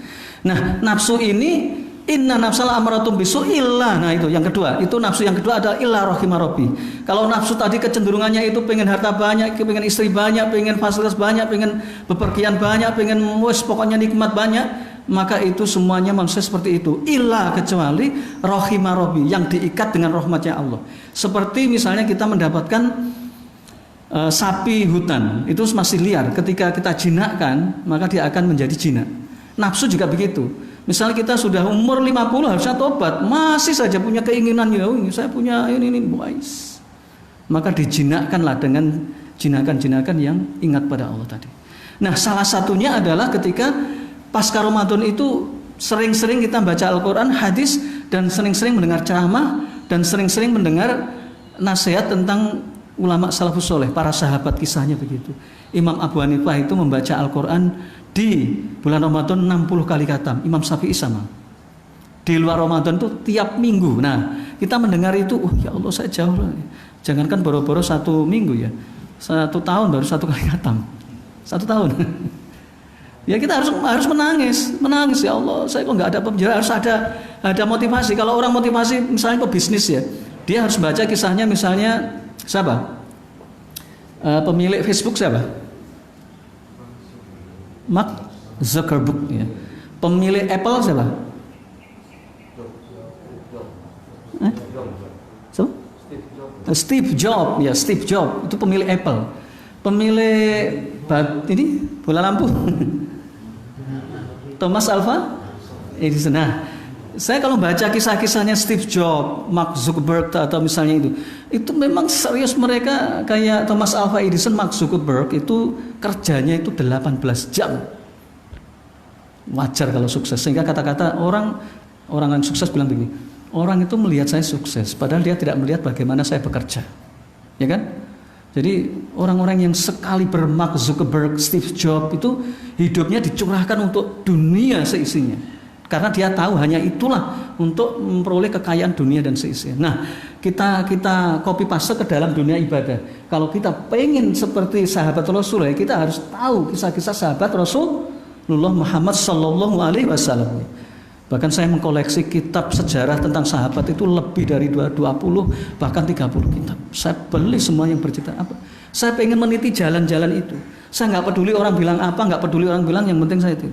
Nah, nafsu ini inna nafsala amaratum bisu illa. Nah itu yang kedua. Itu nafsu yang kedua adalah illa rahimah rabbi. Kalau nafsu tadi kecenderungannya itu pengen harta banyak, pengen istri banyak, pengen fasilitas banyak, pengen bepergian banyak, pengen pokoknya nikmat banyak, maka itu semuanya manusia seperti itu. Illa kecuali rahimah rabbi, yang diikat dengan rahmatnya Allah. Seperti misalnya kita mendapatkan sapi hutan, itu masih liar. Ketika kita jinakkan, maka dia akan menjadi jinak. Nafsu juga begitu. Misalnya kita sudah umur 50 harusnya tobat, masih saja punya keinginan, ya saya punya ini boys. Maka dijinakkanlah dengan jinakan-jinakan yang ingat pada Allah tadi. Nah, salah satunya adalah ketika pasca Ramadan itu sering-sering kita baca Al-Quran, hadis, dan sering-sering mendengar ceramah, dan sering-sering mendengar nasihat tentang ulama salafus soleh, para sahabat, kisahnya begitu. Imam Abu Hanifah itu membaca Al-Quran di bulan Ramadan 60 kali khatam. Imam Syafi'i sama. Di luar Ramadan itu tiap minggu. Nah, kita mendengar itu, ya Allah saya jauh. Jangankan boro-boro 1 minggu ya, 1 tahun baru 1 kali khatam. 1 tahun. Ya kita harus menangis ya Allah, saya kok nggak ada pembicara, harus ada motivasi. Kalau orang motivasi misalnya pebisnis ya, dia harus baca kisahnya misalnya siapa? Pemilik Facebook siapa? Mark Zuckerberg ya. Pemilik Apple siapa? So? Steve Jobs ya, Steve Jobs itu pemilik Apple. Pemilik ini bola lampu Thomas Alva Edison. Nah, saya kalau baca kisah-kisahnya Steve Jobs, Mark Zuckerberg atau misalnya itu memang serius mereka. Kayak Thomas Alva Edison, Mark Zuckerberg itu kerjanya itu 18 jam. Wajar kalau sukses. Sehingga kata-kata orang yang sukses bilang begini, orang itu melihat saya sukses, padahal dia tidak melihat bagaimana saya bekerja, ya kan? Jadi orang-orang yang sekali Mark Zuckerberg, Steve Jobs itu hidupnya dicurahkan untuk dunia seisinya, karena dia tahu hanya itulah untuk memperoleh kekayaan dunia dan seisinya. Nah, kita copy paste ke dalam dunia ibadah. Kalau kita pengen seperti sahabat Rasul, kita harus tahu kisah-kisah sahabat Rasulullah Muhammad Sallallahu Alaihi Wasallam. Bahkan saya mengkoleksi kitab sejarah tentang sahabat itu lebih dari 20 bahkan 30 kitab. Saya beli semua yang bercerita apa. Saya pengen meniti jalan-jalan itu. Saya nggak peduli orang bilang apa, nggak peduli orang bilang, yang penting saya itu.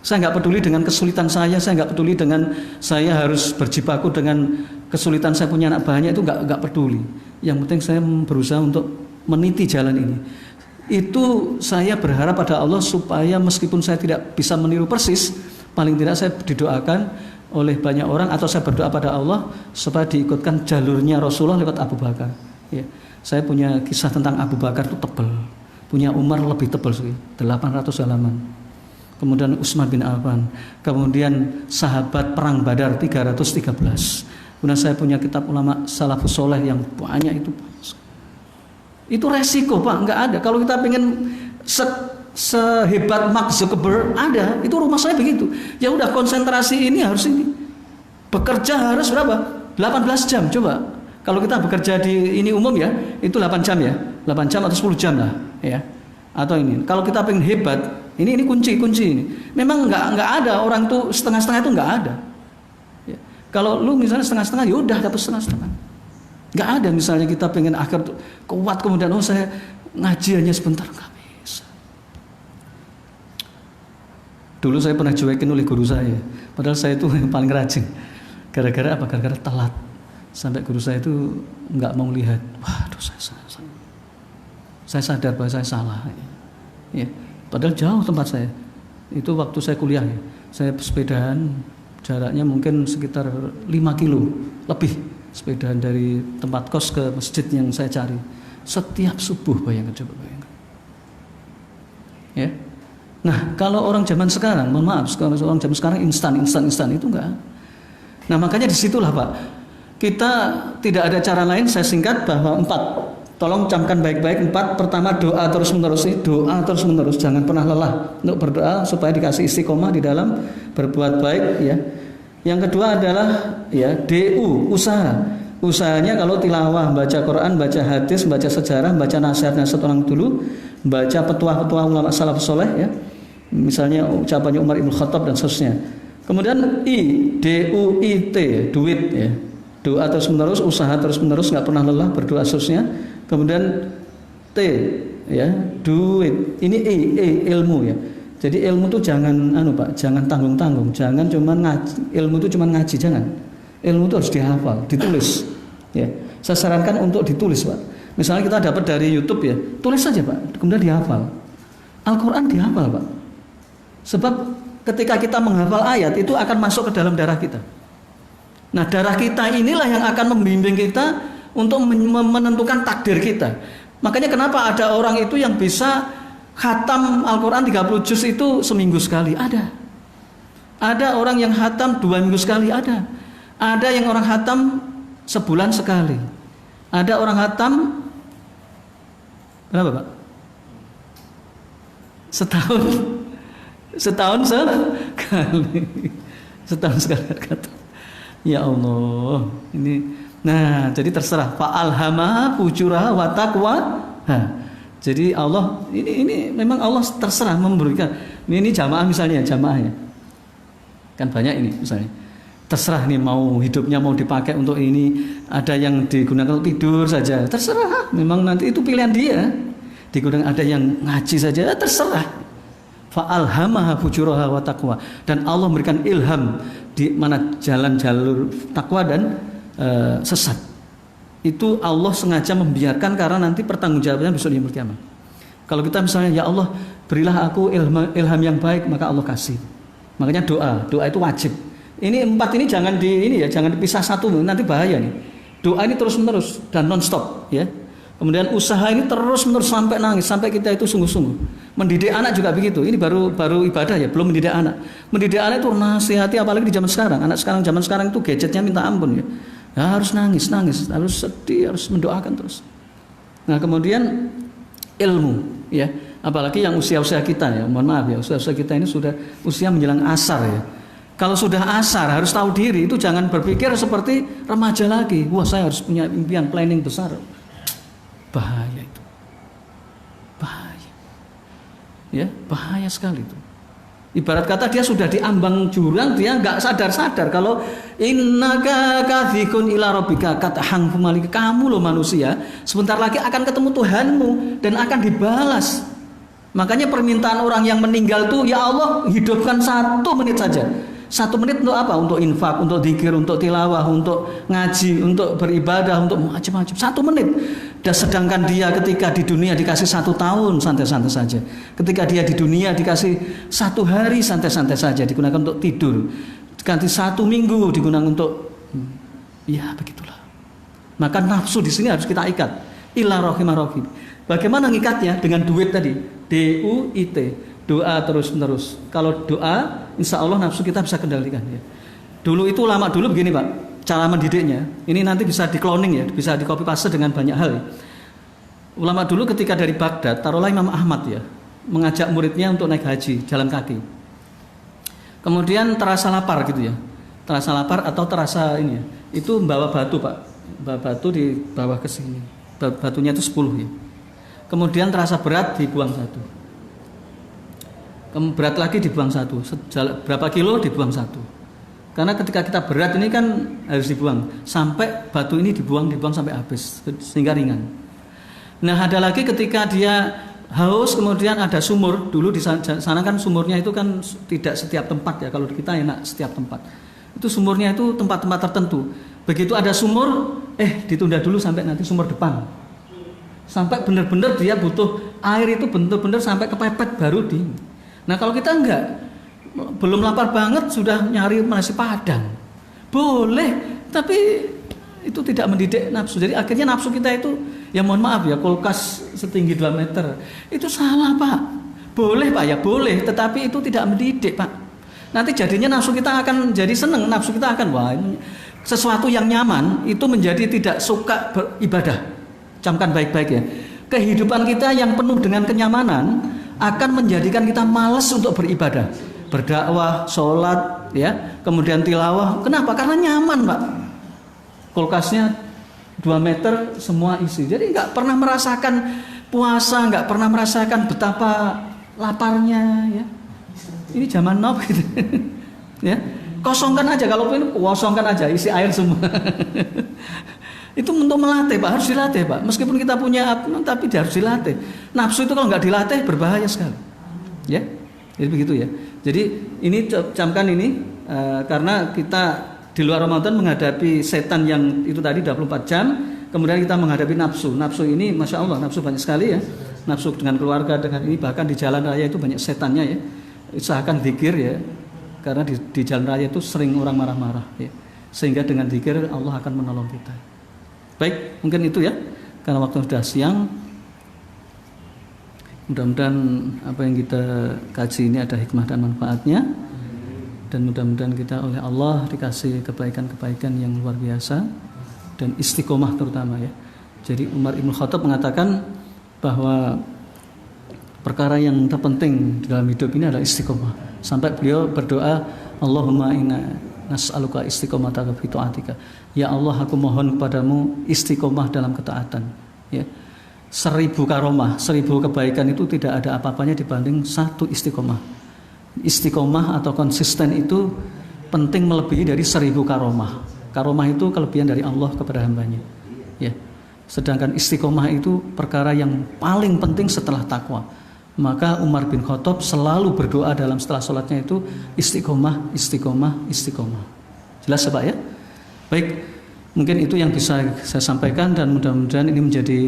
Saya nggak peduli dengan kesulitan saya nggak peduli dengan saya harus berjibaku dengan kesulitan saya punya anak banyak, itu nggak peduli. Yang penting saya berusaha untuk meniti jalan ini. Itu saya berharap pada Allah supaya meskipun saya tidak bisa meniru persis, paling tidak saya didoakan oleh banyak orang, atau saya berdoa pada Allah supaya diikutkan jalurnya Rasulullah lewat Abu Bakar. Ya. Saya punya kisah tentang Abu Bakar itu tebal, punya Umar lebih tebal sih, 800 halaman. Kemudian Utsman bin Affan, kemudian sahabat perang Badar 313. Kemudian saya punya kitab ulama salafus soleh yang banyak itu. Itu resiko Pak, nggak ada. Kalau kita pengen sehebat Mark Zuckerberg ada, itu rumah saya begitu. Ya udah, konsentrasi ini harus ini. Bekerja harus berapa? 18 jam coba. Kalau kita bekerja di ini umum ya, itu 8 jam ya. 8 jam atau 10 jam lah ya. Atau ini. Kalau kita pengen hebat, ini kunci ini. Memang nggak ada orang tuh setengah-setengah, itu nggak ada. Ya. Kalau lu misalnya setengah-setengah, ya udah dapat setengah-setengah. Nggak ada misalnya kita pengen akhir kuat kemudian saya ngaji hanya sebentar, nggak bisa. Dulu saya pernah cuekin oleh guru saya, padahal saya itu yang paling rajin. Gara-gara apa? Gara-gara telat. Sampai guru saya itu nggak mau lihat. Waduh, saya sadar bahwa saya salah. Ya. Padahal jauh tempat saya. Itu waktu saya kuliah ya. Saya sepedaan jaraknya mungkin sekitar 5 kilo lebih. Sepedaan dari tempat kos ke masjid yang saya cari setiap subuh, bayangkan. Ya. Nah, kalau orang zaman sekarang, mohon maaf, kalau orang zaman sekarang instan itu enggak. Nah, makanya disitulah Pak, kita tidak ada cara lain. Saya singkat bahwa 4. Tolong camkan baik-baik 4. Pertama, doa terus menerus, jangan pernah lelah untuk berdoa supaya dikasih istiqomah di dalam berbuat baik ya. Yang kedua adalah ya DU, usahanya kalau tilawah, baca Quran, baca hadis, baca sejarah, baca nasihat-nasihat orang dulu, baca petuah-petuah ulama salafus saleh ya, misalnya ucapannya Umar ibn Khattab dan seterusnya. Kemudian DUIT, duit ya, doa terus menerus, usaha terus menerus, nggak pernah lelah, berdoa seterusnya. Kemudian T ya, duit, ini ilmu ya. Jadi ilmu itu jangan Pak, jangan tanggung-tanggung, jangan cuma ngaji. Ilmu itu cuma ngaji, jangan. Ilmu itu harus dihafal, ditulis. Ya, saya sarankan untuk ditulis Pak. Misalnya kita dapat dari YouTube ya, tulis saja Pak, kemudian dihafal. Al-Quran dihafal Pak. Sebab ketika kita menghafal ayat itu akan masuk ke dalam darah kita. Nah, darah kita inilah yang akan membimbing kita untuk menentukan takdir kita. Makanya kenapa ada orang itu yang bisa khatam Al-Quran 30 juz itu seminggu sekali, ada. Ada orang yang khatam 2 minggu sekali, ada. Ada yang orang khatam sebulan sekali. Ada orang khatam berapa Pak? Setahun sekali. Setahun sekali khatam. Ya Allah, ini. Nah, jadi terserah. Fa'alhamaha fujuraha wa taqwaha. Jadi Allah ini memang Allah terserah memberikan. Ini jamaah misalnya, jamaah ya. Kan banyak ini misalnya. Terserah nih mau hidupnya mau dipakai untuk ini, ada yang digunakan untuk tidur saja. Terserah, memang nanti itu pilihan dia. Digunakan ada yang ngaji saja, terserah. Fa'alhamaha fujuraha wa taqwa. Dan Allah memberikan ilham di mana jalan jalur takwa dan sesat. Itu Allah sengaja membiarkan karena nanti pertanggungjawabannya besok di yaumul kiamah. Kalau kita misalnya, ya Allah berilah aku ilham yang baik, maka Allah kasih. Makanya doa itu wajib. Ini 4 ini jangan dipisah satu, nanti bahaya nih. Doa ini terus menerus dan non-stop ya. Kemudian usaha ini terus menerus sampai nangis, sampai kita itu sungguh-sungguh. Mendidik anak juga begitu. Ini baru ibadah ya, belum mendidik anak. Mendidik anak itu nasihati, apalagi di zaman sekarang. Anak zaman sekarang itu gadgetnya minta ampun ya. Ya, harus nangis, harus sedih, harus mendoakan terus. Nah, kemudian ilmu ya, apalagi yang usia-usia kita ya, mohon maaf ya, usia-usia kita ini sudah usia menjelang asar ya. Kalau sudah asar harus tahu diri, itu jangan berpikir seperti remaja lagi. Wah, saya harus punya impian, planning besar. Bahaya itu. Bahaya. Ya, bahaya sekali itu. Ibarat kata dia sudah diambang jurang, dia nggak sadar-sadar kalau innaka kathikun ila rabbika katahang malik, kamu loh manusia sebentar lagi akan ketemu Tuhanmu dan akan dibalas. Makanya permintaan orang yang meninggal tuh, ya Allah hidupkan 1 menit saja. 1 menit untuk apa? Untuk infak, untuk dzikir, untuk tilawah, untuk ngaji, untuk beribadah, untuk macam-macam. 1 menit. Dan sedangkan dia ketika di dunia dikasih 1 tahun santai-santai saja. Ketika dia di dunia dikasih 1 hari santai-santai saja, digunakan untuk tidur. Ganti 1 minggu digunakan untuk ya begitulah. Maka nafsu di sini harus kita ikat. Illa rahimah rahim. Bagaimana ngikatnya? Dengan duit tadi. DUIT. Doa terus-menerus. Kalau doa, insya Allah nafsu kita bisa kendalikan ya. Dulu itu ulama dulu begini Pak, cara mendidiknya. Ini nanti bisa di cloning ya, bisa di copy paste dengan banyak hal ya. Ulama dulu ketika dari Baghdad, taruhlah Imam Ahmad ya, mengajak muridnya untuk naik haji, jalan kaki. Kemudian terasa lapar gitu ya, terasa lapar atau terasa ini ya, itu membawa batu Pak, bawa batu di bawah ke sini, batunya itu 10 ya. Kemudian terasa berat, dibuang 1. Berat lagi dibuang 1, berapa kilo dibuang 1. Karena ketika kita berat ini kan harus dibuang sampai batu ini dibuang sampai habis sehingga ringan. Nah ada lagi ketika dia haus, kemudian ada sumur. Dulu di sana kan sumurnya itu kan tidak setiap tempat ya, kalau kita enak setiap tempat. Itu sumurnya itu tempat-tempat tertentu. Begitu ada sumur, ditunda dulu sampai nanti sumur depan. Sampai benar-benar dia butuh air itu benar-benar sampai kepepet baru di. Nah kalau kita enggak, belum lapar banget sudah nyari nasi padang, boleh, tapi itu tidak mendidik nafsu. Jadi akhirnya nafsu kita itu, ya mohon maaf ya, kulkas setinggi 2 meter, itu salah Pak. Boleh Pak ya, boleh, tetapi itu tidak mendidik Pak. Nanti jadinya nafsu kita akan jadi seneng, nafsu kita akan wah ini sesuatu yang nyaman itu menjadi tidak suka beribadah. Camkan baik-baik ya. Kehidupan kita yang penuh dengan kenyamanan akan menjadikan kita malas untuk beribadah, berdakwah, sholat, ya, kemudian tilawah. Kenapa? Karena nyaman, Pak. Kulkasnya 2 meter semua isi. Jadi nggak pernah merasakan puasa, nggak pernah merasakan betapa laparnya, ya. Ini zaman now gitu, ya. Kosongkan aja, kalau ini kosongkan aja, isi air semua. Itu untuk melatih Pak, harus dilatih Pak. Meskipun kita punya tapi harus dilatih. Nafsu itu kalau nggak dilatih berbahaya sekali. Ya, jadi begitu ya. Jadi ini camkan ini karena kita di luar Ramadan menghadapi setan yang itu tadi 24 jam. Kemudian kita menghadapi nafsu. Nafsu ini Masya Allah, nafsu banyak sekali ya. Nafsu dengan keluarga, dengan ini bahkan di jalan raya itu banyak setannya ya. Usahakan zikir ya. Karena di jalan raya itu sering orang marah-marah ya. Sehingga dengan zikir Allah akan menolong kita. Baik, mungkin itu ya. Karena waktu sudah siang. Mudah-mudahan apa yang kita kaji ini ada hikmah dan manfaatnya. Dan mudah-mudahan kita oleh Allah dikasih kebaikan-kebaikan yang luar biasa dan istiqomah terutama ya. Jadi Umar Ibn Khattab mengatakan bahwa perkara yang terpenting dalam hidup ini adalah istiqomah. Sampai beliau berdoa, Allahumma inna nas'aluka istiqomata fi ta'atika. Ya Allah, aku mohon kepadamu istiqomah dalam ketaatan. Ya. 1000 karomah, 1000 kebaikan itu tidak ada apa-apanya dibanding 1 istiqomah. Istiqomah atau konsisten itu penting melebihi dari 1000 karomah. Karomah itu kelebihan dari Allah kepada hambanya. Ya. Sedangkan istiqomah itu perkara yang paling penting setelah takwa. Maka Umar bin Khattab selalu berdoa dalam setelah sholatnya itu istiqomah, istiqomah, istiqomah. Jelas ya Pak ya? Baik, mungkin itu yang bisa saya sampaikan dan mudah-mudahan ini menjadi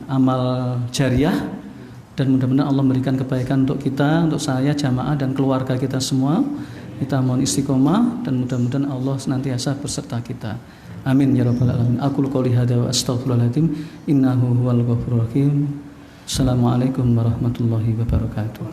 amal jariah dan mudah-mudahan Allah memberikan kebaikan untuk kita, untuk saya, jamaah dan keluarga kita semua. Kita mohon istiqomah dan mudah-mudahan Allah senantiasa berserta kita. Amin ya rabbal alamin. Aqulu qouli hadza wa astaghfirullahaladzim innahu huwal ghafurur rahim. Assalamualaikum warahmatullahi wabarakatuh.